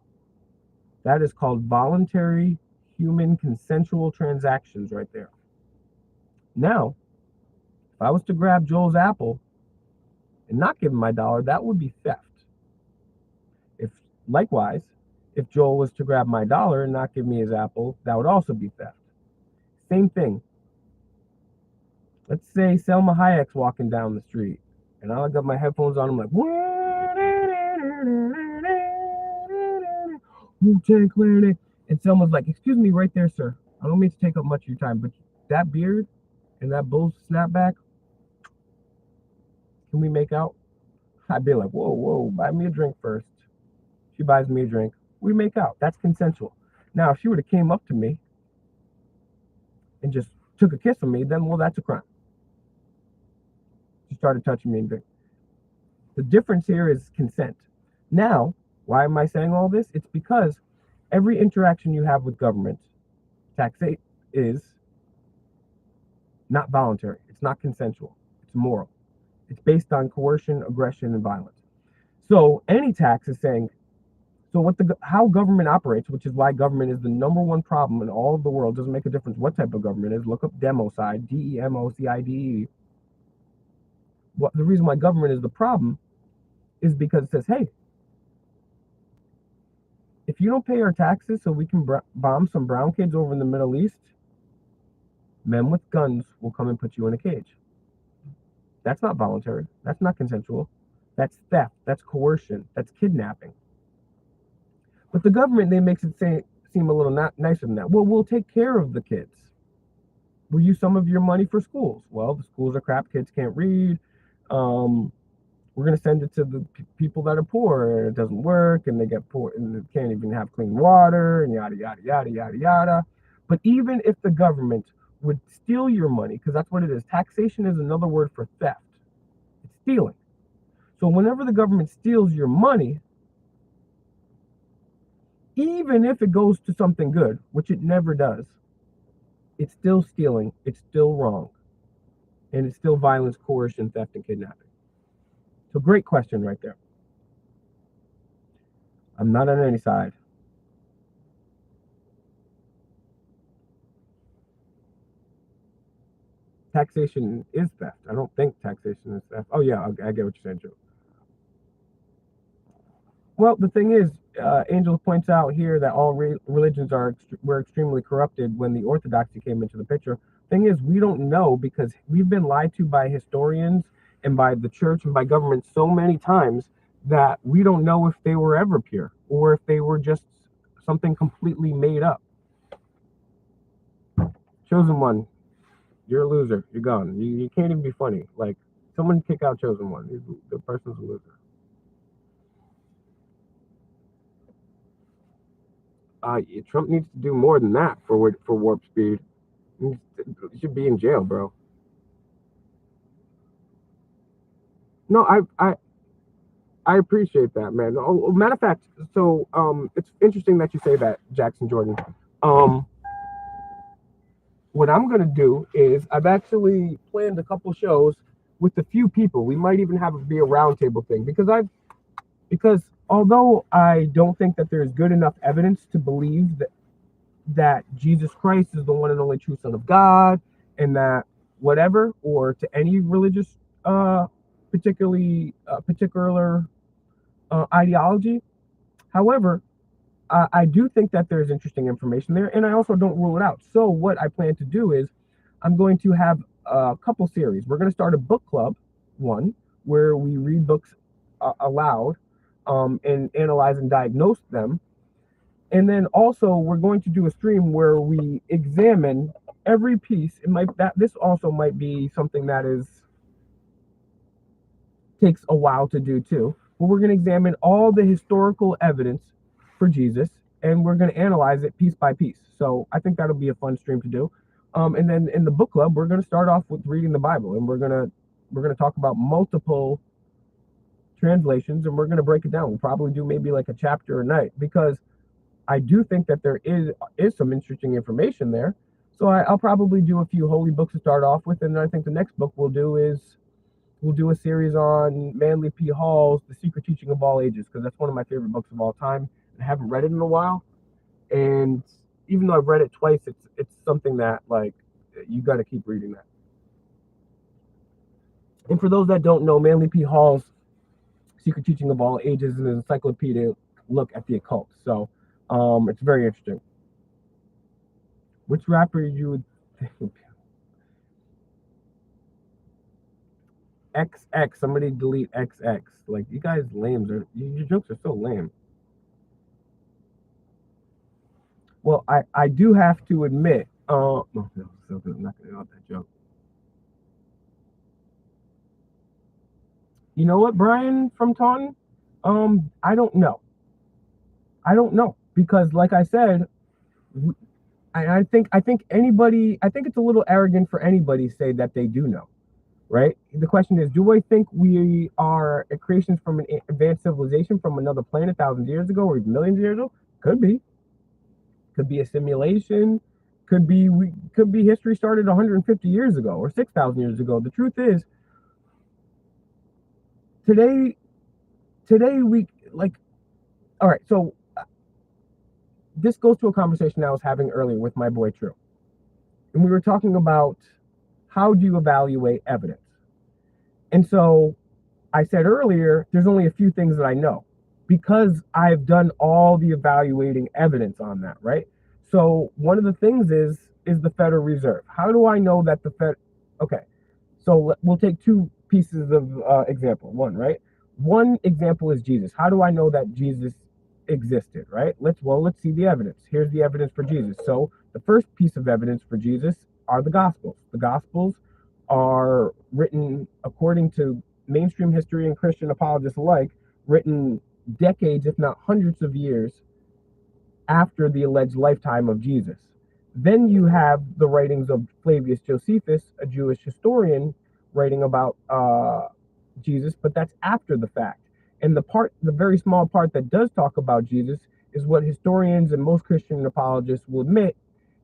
That is called voluntary human consensual transactions right there. Now, if I was to grab Joel's apple and not give him my dollar, that would be theft. Likewise, if Joel was to grab my dollar and not give me his apple, that would also be theft. Same thing. Let's say Selma Hayek's walking down the street, and I got my headphones on. I'm like, Wu-Tang Clan. And Selma's like, excuse me right there, sir. I don't mean to take up much of your time, but that beard and that bull snapback, can we make out? I'd be like, whoa, buy me a drink first. She buys me a drink. We make out. That's consensual. Now, if she would have came up to me and just took a kiss on me, then, well, that's a crime. She started touching me. The difference here is consent. Now, why am I saying all this? It's because every interaction you have with government, taxation, is not voluntary. It's not consensual. It's moral. It's based on coercion, aggression, and violence. So any tax is saying, so how government operates, which is why government is the number one problem in all of the world. Doesn't make a difference what type of government it is. Look up democide, DEMOCIDE. The reason why government is the problem is because it says, hey, if you don't pay our taxes so we can bomb some brown kids over in the Middle East, men with guns will come and put you in a cage. That's not voluntary. That's not consensual. That's theft. That's coercion. That's kidnapping. But the government, they makes it seem a little nicer than that. Well, we'll take care of the kids. We'll use some of your money for schools. Well, the schools are crap. Kids can't read. We're going to send it to the people that are poor, and it doesn't work, and they get poor, and they can't even have clean water, and yada, yada, yada, yada, yada. But even if the government would steal your money, because that's what it is. Taxation is another word for theft. It's stealing. So whenever the government steals your money, even if it goes to something good, which it never does, it's still stealing, it's still wrong, and it's still violence, coercion, theft, and kidnapping. So great question right there. I'm not on any side. Taxation is theft. I don't think taxation is theft. Oh yeah, I get what you're saying, Joe. Well, the thing is, Angel points out here that all religions were extremely corrupted when the orthodoxy came into the picture. Thing is, we don't know because we've been lied to by historians and by the church and by government so many times that we don't know if they were ever pure or if they were just something completely made up. Chosen one, You're a loser. You're gone. You can't even be funny. Like, someone kick out Chosen One. The person's a loser. Trump needs to do more than that for warp speed. He should be in jail, bro. No, I appreciate that, man. Matter of fact, so it's interesting that you say that, Jackson Jordan. What I'm gonna do is I've actually planned a couple shows with a few people. We might even have it be a roundtable thing because although I don't think that there's good enough evidence to believe that Jesus Christ is the one and only true Son of God, and that whatever, or to any religious particular ideology. However, I do think that there's interesting information there, and I also don't rule it out. So what I plan to do is I'm going to have a couple series. We're going to start a book club, one, where we read books aloud and analyze and diagnose them. And then also we're going to do a stream where we examine every piece. This also might be something that takes a while to do too. But we're going to examine all the historical evidence for Jesus, and we're going to analyze it piece by piece. So I think that'll be a fun stream to do. And then in the book club, we're going to start off with reading the Bible, and we're going to talk about multiple translations, and we're going to break it down. We'll probably do maybe like a chapter a night, because I do think that there is some interesting information there. So I'll probably do a few holy books to start off with, and I think the next book we'll do a series on Manly P. Hall's The Secret Teaching of All Ages, because that's one of my favorite books of all time. I haven't read it in a while, and even though I've read it twice, it's something that, like, you got to keep reading that. And for those that don't know, Manly P. Hall's Secret Teaching of All Ages is an encyclopedic look at the occult. So it's very interesting. Which rapper you would think? XX, somebody delete XX. Like, you guys lames your jokes are so lame. Well, I do have to admit, no, I'm not gonna out that joke. You know what, Brian from Taunton? I don't know. Because, like I said, I think it's a little arrogant for anybody to say that they do know. Right? The question is, do I think we are creations from an advanced civilization from another planet thousands of years ago or even millions of years ago? Could be. Could be a simulation. Could be history started 150 years ago or 6,000 years ago. The truth is, today we, like, all right, so this goes to a conversation I was having earlier with my boy True. And we were talking about, how do you evaluate evidence? And so I said earlier, there's only a few things that I know, because I've done all the evaluating evidence on that, right? So one of the things is the Federal Reserve. How do I know that the Fed? Okay, so we'll take two pieces of example. One example is Jesus. How do I know that Jesus existed, right? Let's see the evidence. Here's the evidence for Jesus. So the first piece of evidence for Jesus are the Gospels. The Gospels are written, according to mainstream history and Christian apologists alike, written decades, if not hundreds of years after the alleged lifetime of Jesus. Then you have the writings of Flavius Josephus, a Jewish historian, writing about Jesus, but that's after the fact. And the very small part that does talk about Jesus is what historians and most Christian apologists will admit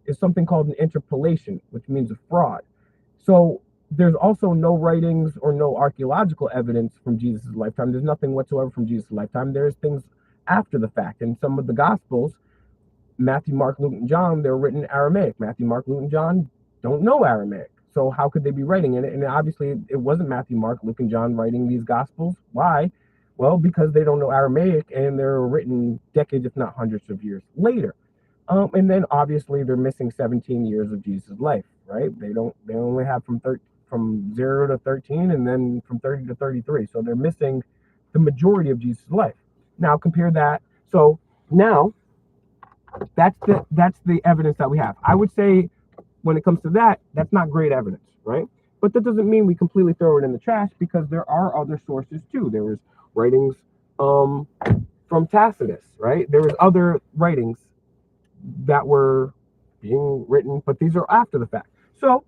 is something called an interpolation, which means a fraud. So there's also no writings or no archaeological evidence from Jesus' lifetime. There's nothing whatsoever from Jesus' lifetime. There's things after the fact. And some of the Gospels, Matthew, Mark, Luke, and John, they're written in Aramaic. Matthew, Mark, Luke, and John don't know Aramaic. So how could they be writing in it? And obviously it wasn't Matthew, Mark, Luke, and John writing these Gospels. Why? Well, because they don't know Aramaic, and they're written decades, if not hundreds of years later. And then obviously they're missing 17 years of Jesus' life, right? They only have from 0 to 13, and then from 30 to 33. So they're missing the majority of Jesus' life. Now compare that. So now that's the evidence that we have. I would say when it comes to that, that's not great evidence, right? But that doesn't mean we completely throw it in the trash, because there are other sources too. There was writings from Tacitus, right? There was other writings that were being written, but these are after the fact. So,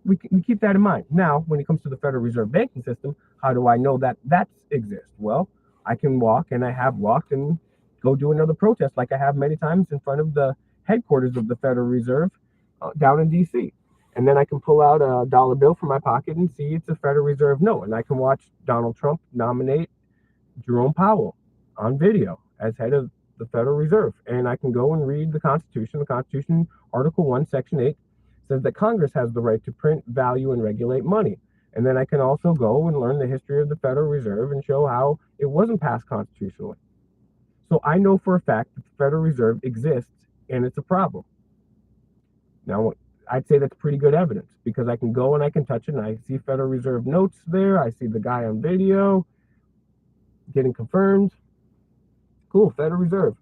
we keep that in mind. Now, when it comes to the Federal Reserve banking system, how do I know that that exists? Well, I can walk, and I have walked, and go do another protest, like I have many times, in front of the headquarters of the Federal Reserve down in DC. And then I can pull out a dollar bill from my pocket and see it's a Federal Reserve note. And I can watch Donald Trump nominate Jerome Powell on video as head of the Federal Reserve. And I can go and read the Constitution. The Constitution, Article 1, Section 8, says that Congress has the right to print, value, and regulate money. And then I can also go and learn the history of the Federal Reserve and show how it wasn't passed constitutionally. So I know for a fact that the Federal Reserve exists, and it's a problem. Now, I'd say that's pretty good evidence, because I can go and I can touch it, and I see Federal Reserve notes there. I see the guy on video getting confirmed. Cool, Federal Reserve.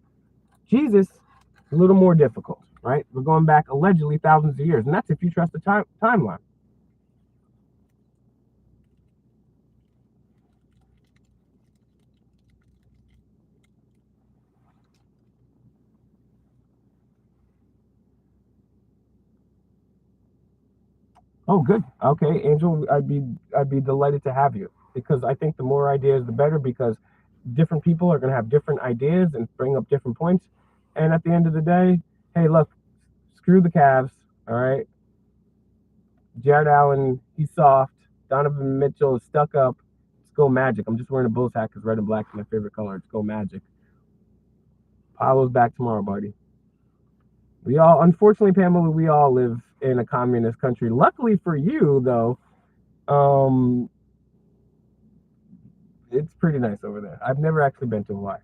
Jesus, a little more difficult, right? We're going back allegedly thousands of years, and that's if you trust the timeline. Oh, good. Okay, Angel, I'd be delighted to have you, because I think the more ideas, the better, because different people are going to have different ideas and bring up different points. And at the end of the day, hey, look, screw the Cavs, all right? Jared Allen, he's soft. Donovan Mitchell is stuck up. Let's go Magic. I'm just wearing a Bulls hat because red and black is my favorite color. Let's go Magic. Paolo's back tomorrow, buddy. We all, unfortunately, Pamela, we all live in a communist country. Luckily for you, though, it's pretty nice over there. I've never actually been to Hawaii.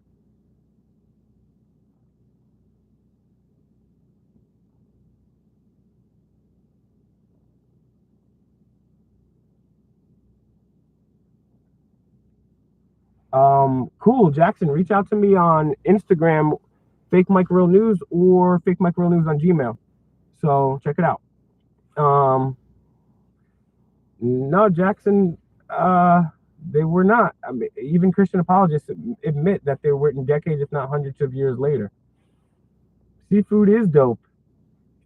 Cool, Jackson. Reach out to me on Instagram, Fake Mike Real News, or Fake Mike Real News on Gmail. So check it out. No, Jackson, they were not. I mean, even Christian apologists admit that they were written decades, if not hundreds of years later. Seafood is dope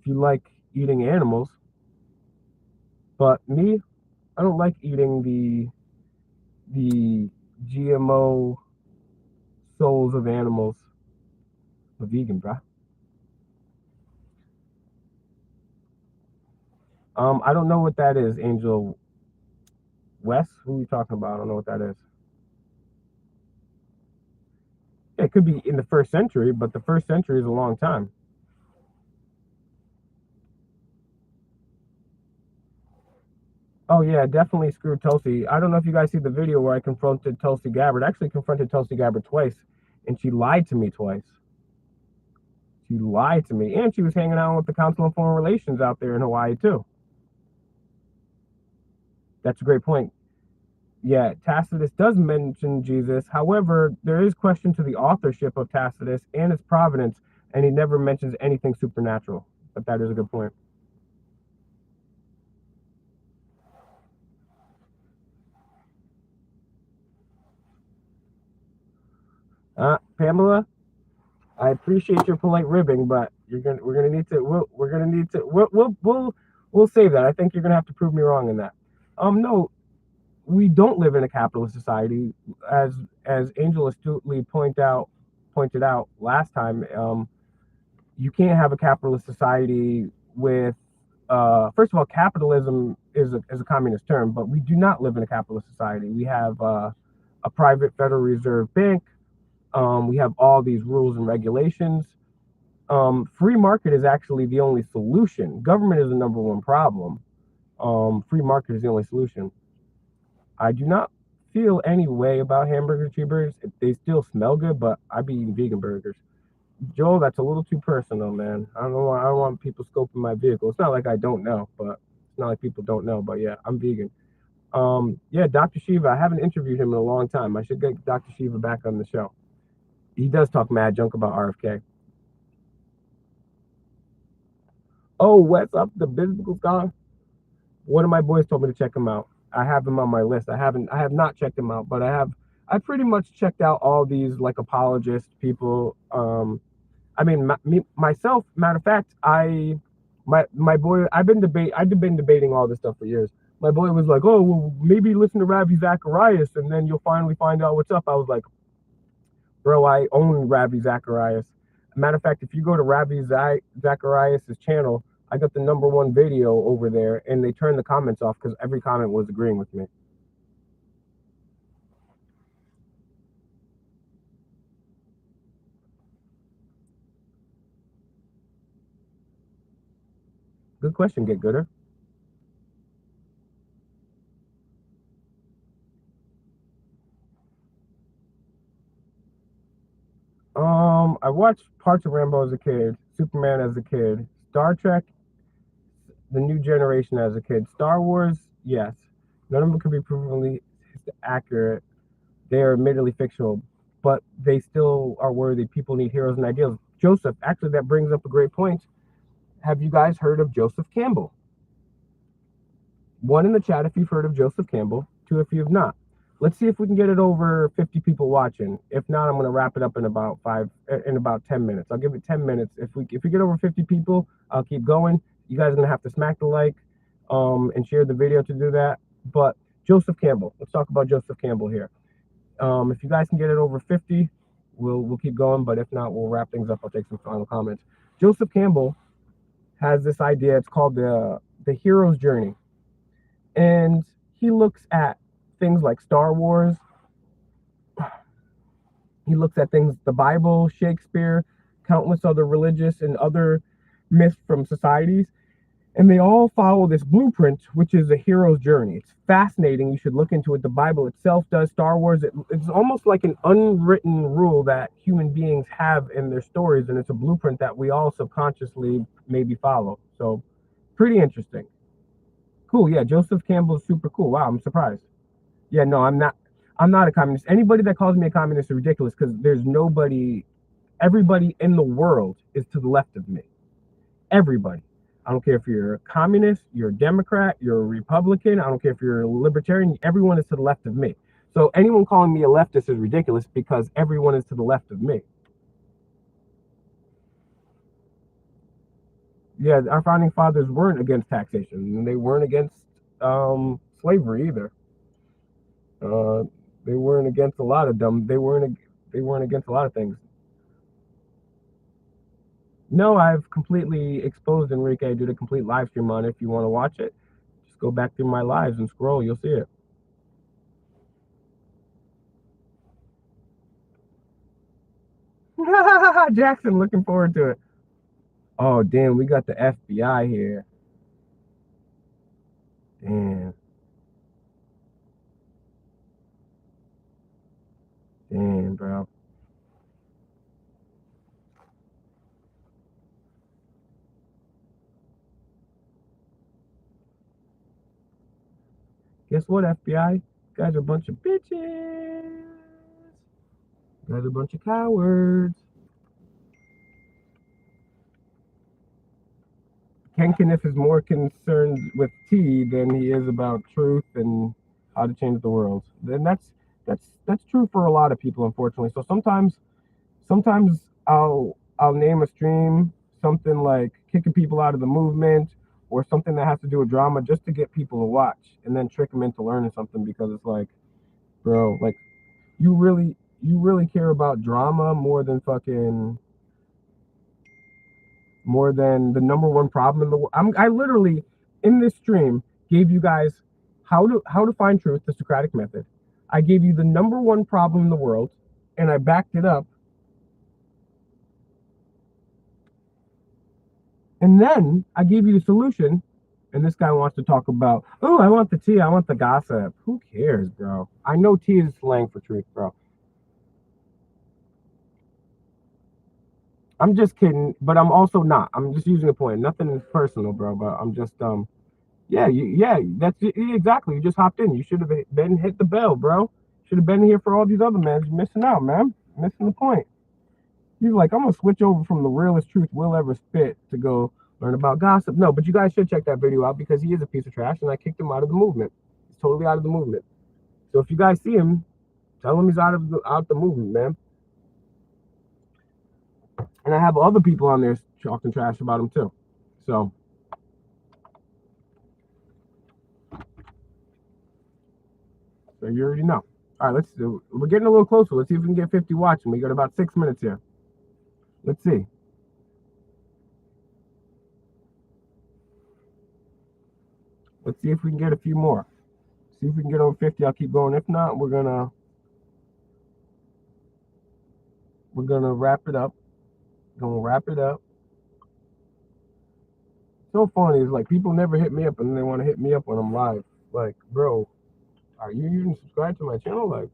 if you like eating animals, but me, I don't like eating the GMO souls of animals. I'm a vegan, bruh. I don't know what that is, Angel West. Who are you talking about? I don't know what that is. Yeah, it could be in the 1st century, but the 1st century is a long time. Oh yeah, definitely screwed Tulsi. I don't know if you guys see the video where I confronted Tulsi Gabbard. I actually confronted Tulsi Gabbard twice, and she lied to me twice. She lied to me, and she was hanging out with the Council on Foreign Relations out there in Hawaii too. That's a great point. Yeah, Tacitus does mention Jesus. However, there is question to the authorship of Tacitus and its provenance, and he never mentions anything supernatural. But that is a good point. Pamela, I appreciate your polite ribbing, but we're gonna need to we'll save that. I think you're gonna have to prove me wrong in that. No, we don't live in a capitalist society, as Angel astutely pointed out last time. You can't have a capitalist society with first of all, capitalism is a communist term, but we do not live in a capitalist society. We have a private Federal Reserve Bank. We have all these rules and regulations. Free market is actually the only solution. Government is the number one problem. Free market is the only solution. I do not feel any way about hamburger cheeseburgers. They still smell good, but I be eating vegan burgers. Joel, that's a little too personal, man. I don't want people scoping my vehicle. It's not like I don't know, but it's not like people don't know. But yeah, I'm vegan. Yeah, Dr. Shiva, I haven't interviewed him in a long time. I should get Dr. Shiva back on the show. He does talk mad junk about RFK. Oh, what's up, the biblical scholar? One of my boys told me to check him out. I have him on my list. I have not checked him out, but I pretty much checked out all these like apologist people. I mean, myself. Matter of fact, my boy. I've been debating all this stuff for years. My boy was like, "Oh, well, maybe listen to Ravi Zacharias, and then you'll finally find out what's up." I was like, "Bro, I own Ravi Zacharias. Matter of fact, if you go to Ravi Zacharias' channel, I got the #1 video over there, and they turned the comments off because every comment was agreeing with me." Good question, Get Gooder. I watched parts of Rambo as a kid, Superman as a kid, Star Trek, The New Generation as a kid, Star Wars, yes. None of them could be provenly accurate. They are admittedly fictional, but they still are worthy. People need heroes and ideals. Joseph, actually, that brings up a great point. Have you guys heard of Joseph Campbell? One in the chat if you've heard of Joseph Campbell, two if you have not. Let's see if we can get it over 50 people watching. If not, I'm going to wrap it up in about 10 minutes. I'll give it 10 minutes. If we get over 50 people, I'll keep going. You guys are going to have to smack the like and share the video to do that. But Joseph Campbell, let's talk about Joseph Campbell here. If you guys can get it over 50, we'll keep going. But if not, we'll wrap things up. I'll take some final comments. Joseph Campbell has this idea. It's called the hero's journey. And he looks at things like Star Wars. He looks at things, the Bible, Shakespeare, countless other religious and other myths from societies. And they all follow this blueprint, which is a hero's journey. It's fascinating. You should look into it. The Bible itself does. Star Wars, it's almost like an unwritten rule that human beings have in their stories. And it's a blueprint that we all subconsciously maybe follow. So pretty interesting. Cool. Yeah, Joseph Campbell is super cool. Wow, I'm surprised. Yeah, no, I'm not a communist. Anybody that calls me a communist is ridiculous because everybody in the world is to the left of me. Everybody. I don't care if you're a communist, you're a Democrat, you're a Republican. I don't care if you're a libertarian. Everyone is to the left of me. So anyone calling me a leftist is ridiculous because everyone is to the left of me. Yeah, our founding fathers weren't against taxation, and they weren't against slavery either. They weren't against a lot of them. They weren't against a lot of things. No, I've completely exposed Enrique. I did a complete live stream on it. If you want to watch it, just go back through my lives and scroll. You'll see it. Jackson, looking forward to it. Oh, damn, we got the FBI here. Damn. Damn, bro. Guess what, FBI? You guys are a bunch of bitches. You guys are a bunch of cowards. Ken Kniff is more concerned with tea than he is about truth and how to change the world. And that's true for a lot of people, unfortunately. So sometimes I'll name a stream something like kicking people out of the movement or something that has to do with drama just to get people to watch and then trick them into learning something because it's like, bro, like you really care about drama more than the #1 problem in the world. I literally in this stream gave you guys how to find truth, the Socratic method. I gave you the #1 problem in the world, and I backed it up. And then I gave you the solution, and this guy wants to talk about, oh, I want the tea, I want the gossip. Who cares, bro? I know tea is slang for truth, bro. I'm just kidding, but I'm also not. I'm just using a point. Nothing personal, bro. But I'm just yeah. That's exactly. You just hopped in. You should have been hit the bell, bro. Should have been here for all these other men. You're missing out, man. Missing the point. He's like, I'm gonna switch over from the realest truth we'll ever spit to go. Learn about gossip. No, but you guys should check that video out because he is a piece of trash and I kicked him out of the movement. He's totally out of the movement. So if you guys see him, tell him he's out the movement, man. And I have other people on there talking trash about him too. So you already know. All right, we're getting a little closer. Let's see if we can get 50 watching. We got about 6 minutes here. Let's see. Let's see if we can get a few more. See if we can get over 50. I'll keep going. If not, we're gonna wrap it up. So funny is like people never hit me up and they want to hit me up when I'm live. Like, bro, are you even subscribed to my channel? Like,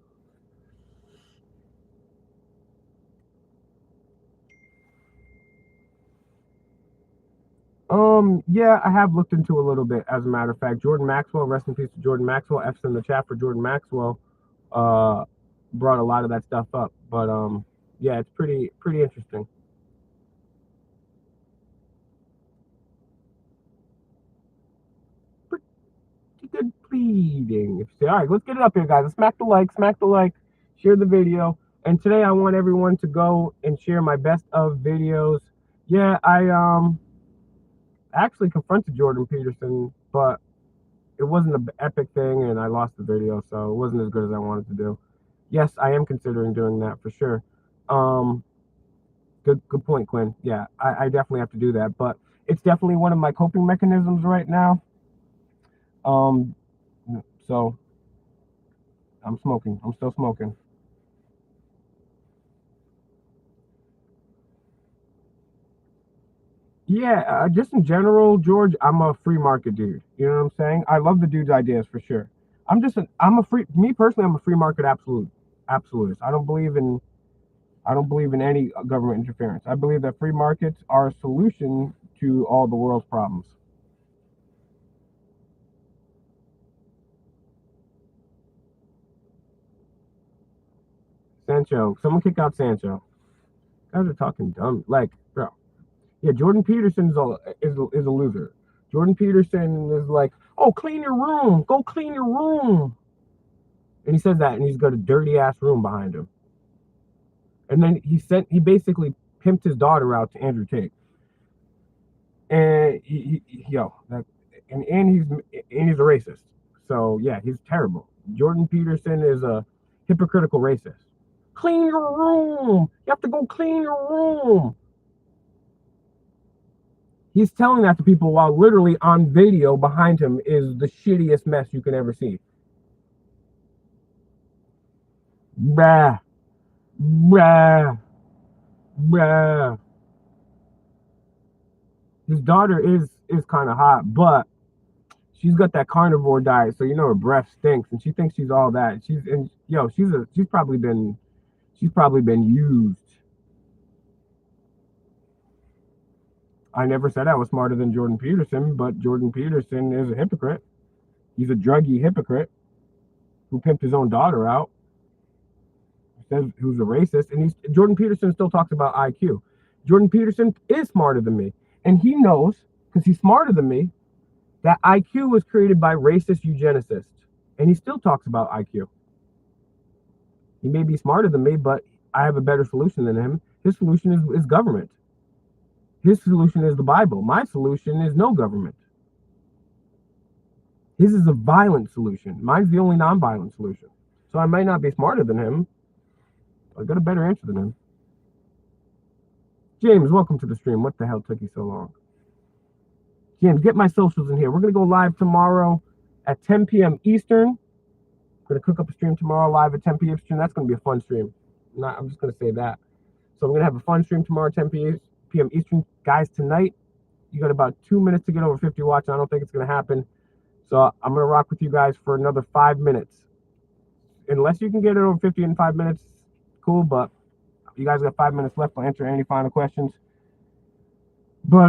yeah, I have looked into a little bit. As a matter of fact, Jordan Maxwell, rest in peace to Jordan Maxwell. F's in the chat for Jordan Maxwell. Brought a lot of that stuff up, but yeah, it's pretty interesting. Pretty good pleading. All right, let's get it up here, guys. Let's smack the like, share the video. And today I want everyone to go and share my best of videos. Yeah, I actually confronted Jordan Peterson, but it wasn't an epic thing and I lost the video, so it wasn't as good as I wanted to do. Yes, I am considering doing that for sure. Good point, Quinn. Yeah, I definitely have to do that, but it's definitely one of my coping mechanisms right now. So I'm smoking. I'm still smoking. Yeah, just in general, George, I'm a free market dude. You know what I'm saying? I love the dude's ideas for sure. Me personally, I'm a free market absolutist. I don't believe in any government interference. I believe that free markets are a solution to all the world's problems. Sancho, someone kick out Sancho. Guys are talking dumb. Like, bro. Yeah, Jordan Peterson is a loser. Jordan Peterson is like, oh, clean your room. Go clean your room. And he says that, and he's got a dirty ass room behind him. And then he basically pimped his daughter out to Andrew Tate. And he's a racist. So yeah, he's terrible. Jordan Peterson is a hypocritical racist. Clean your room. You have to go clean your room. He's telling that to people while literally on video behind him is the shittiest mess you can ever see. Bruh. His daughter is kind of hot, but she's got that carnivore diet, so you know her breath stinks, and she thinks she's all that. She's probably been used. I never said I was smarter than Jordan Peterson, but Jordan Peterson is a hypocrite. He's a druggy hypocrite who pimped his own daughter out. Says who's a racist, and Jordan Peterson still talks about IQ. Jordan Peterson is smarter than me, and he knows, because he's smarter than me, that IQ was created by racist eugenicists, and he still talks about IQ. He may be smarter than me, but I have a better solution than him. His solution is government. His solution is the Bible. My solution is no government. His is a violent solution. Mine's the only non-violent solution. So I might not be smarter than him, but I got a better answer than him. James, welcome to the stream. What the hell took you so long? James, get my socials in here. We're going to go live tomorrow at 10 p.m. Eastern. I'm going to cook up a stream tomorrow live at 10 p.m. Eastern. That's going to be a fun stream. I'm just going to say that. So I'm going to have a fun stream tomorrow at 10 p.m. Eastern. Guys, tonight, you got about 2 minutes to get over 50 watts. I don't think it's going to happen. So I'm going to rock with you guys for another 5 minutes. Unless you can get it over 50 in 5 minutes, cool. But you guys got 5 minutes left. I'll answer any final questions. But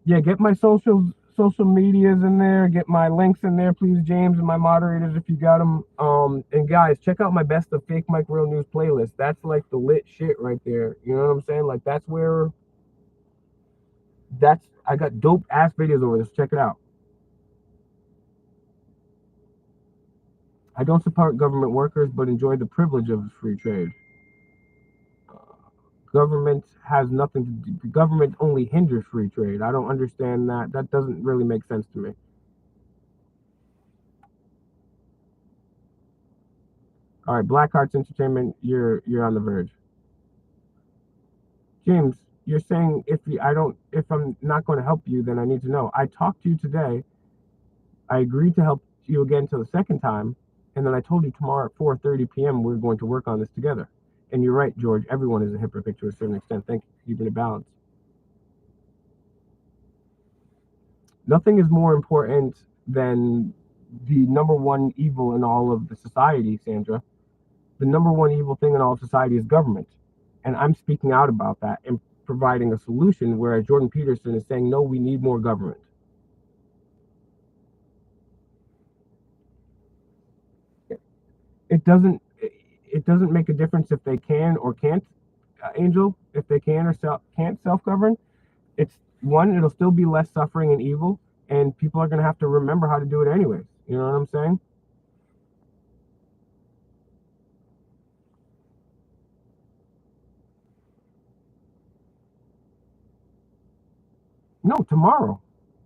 yeah, get my social medias in there. Get my links in there, please, James, and my moderators if you got them. And guys, check out my Best of Fake Mike Real News playlist. That's like the lit shit right there. You know what I'm saying? Like that's where I got dope ass videos over this. Check it out. I don't support government workers, but enjoy the privilege of free trade. Government has nothing to do. Government only hinders free trade. I don't understand that. That doesn't really make sense to me. All right, Black Arts Entertainment, you're on the verge. James, you're saying if I'm not going to help you, then I need to know. I talked to you today. I agreed to help you again till the second time, and then I told you tomorrow at 4:30 p.m. we're going to work on this together. And you're right, George. Everyone is a hypocrite to a certain extent. Thank you for keeping it balanced. Nothing is more important than the number one evil in all of the society, Sandra. The number one evil thing in all of society is government. And I'm speaking out about that and providing a solution, whereas Jordan Peterson is saying, no, we need more government. It doesn't make a difference if they can or can't, Angel, if they can or can't self-govern. It's one, it'll still be less suffering and evil, and people are going to have to remember how to do it anyways. You know what I'm saying? No, tomorrow.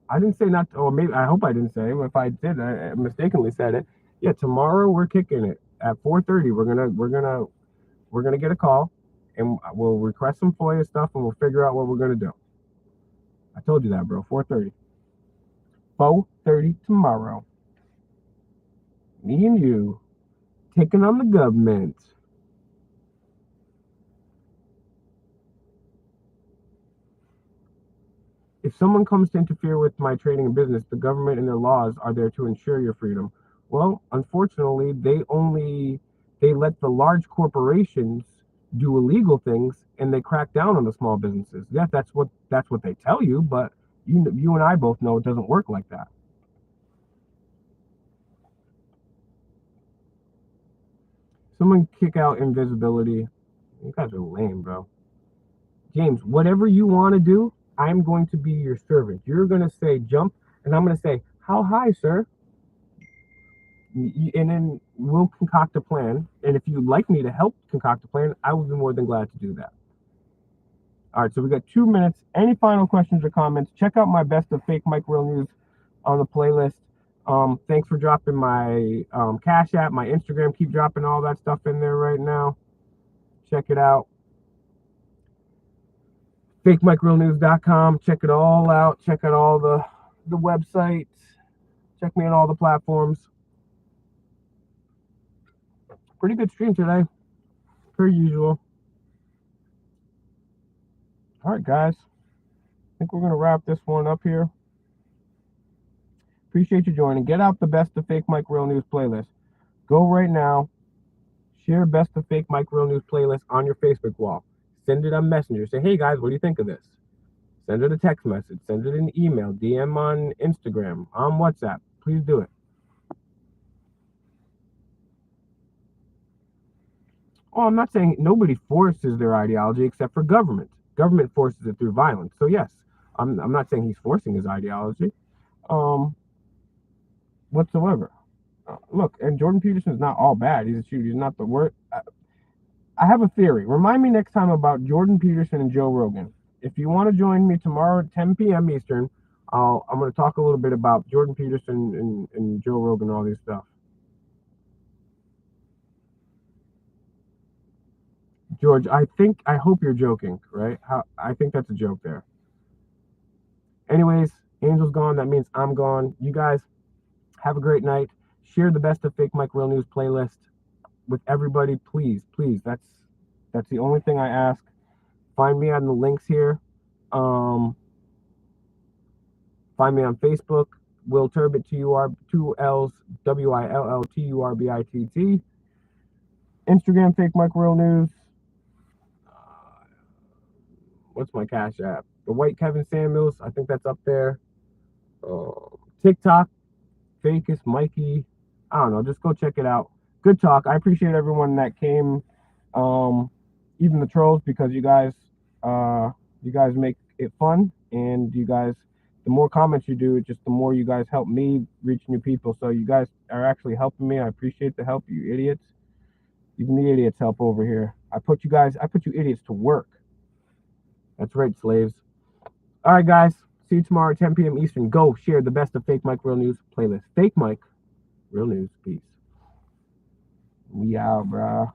I didn't say not, or maybe I hope I didn't say. If I did, I mistakenly said it. Yeah, tomorrow we're kicking it at 4:30. We're gonna get a call, and we'll request some FOIA stuff, and we'll figure out what we're gonna do. I told you that, bro. 4:30. 4:30 tomorrow. Me and you taking on the government. If someone comes to interfere with my trading and business, the government and their laws are there to ensure your freedom. Well, unfortunately, they let the large corporations do illegal things, and they crack down on the small businesses. Yeah, that's what they tell you, but you and I both know it doesn't work like that. Someone kick out invisibility. You guys are lame, bro. James, whatever you want to do, I'm going to be your servant. You're going to say jump, and I'm going to say, how high, sir? And then we'll concoct a plan. And if you'd like me to help concoct a plan, I will be more than glad to do that. All right, so we got 2 minutes. Any final questions or comments? Check out my best of fake Mike Real News on the playlist. Thanks for dropping my Cash App, my Instagram. Keep dropping all that stuff in there right now. Check it out. FakeMikeRealNews.com. Check it all out. Check out all the websites. Check me on all the platforms. Pretty good stream today, per usual. All right, guys. I think we're going to wrap this one up here. Appreciate you joining. Get out the best of Fake Mike Real News playlist. Go right now. Share best of Fake Mike Real News playlist on your Facebook wall. Send it on Messenger. Say, hey, guys, what do you think of this? Send it a text message. Send it an email. DM on Instagram. On WhatsApp. Please do it. Oh, I'm not saying nobody forces their ideology except for government. Government forces it through violence. So yes, I'm not saying he's forcing his ideology, whatsoever. Look, and Jordan Peterson's not all bad. He's a shooter. He's not the worst. I have a theory. Remind me next time about Jordan Peterson and Joe Rogan. If you want to join me tomorrow at 10 p.m. Eastern, I'm going to talk a little bit about Jordan Peterson and Joe Rogan and all this stuff. George, I hope you're joking, right? I think that's a joke there. Anyways, Angel's gone. That means I'm gone. You guys have a great night. Share the best of Fake Mike Real News playlist with everybody, please, please. That's the only thing I ask. Find me on the links here. Find me on Facebook, Will Turbit, TUR, 2 L's, WILLTURBITT. Instagram, Fake Mike Real News. What's my Cash App? The White Kevin Samuels. I think that's up there. TikTok, Fakest Mikey. I don't know. Just go check it out. Good talk. I appreciate everyone that came, even the trolls, because you guys make it fun And you guys, the more comments you do, just the more you guys help me reach new people. So you guys are actually helping me. I appreciate the help, you idiots. Even the idiots help over here. I put you idiots to work. That's right, slaves. All right, guys. See you tomorrow at 10 p.m. Eastern. Go share the best of Fake Mike Real News playlist. Fake Mike Real News. Peace. We out, brah.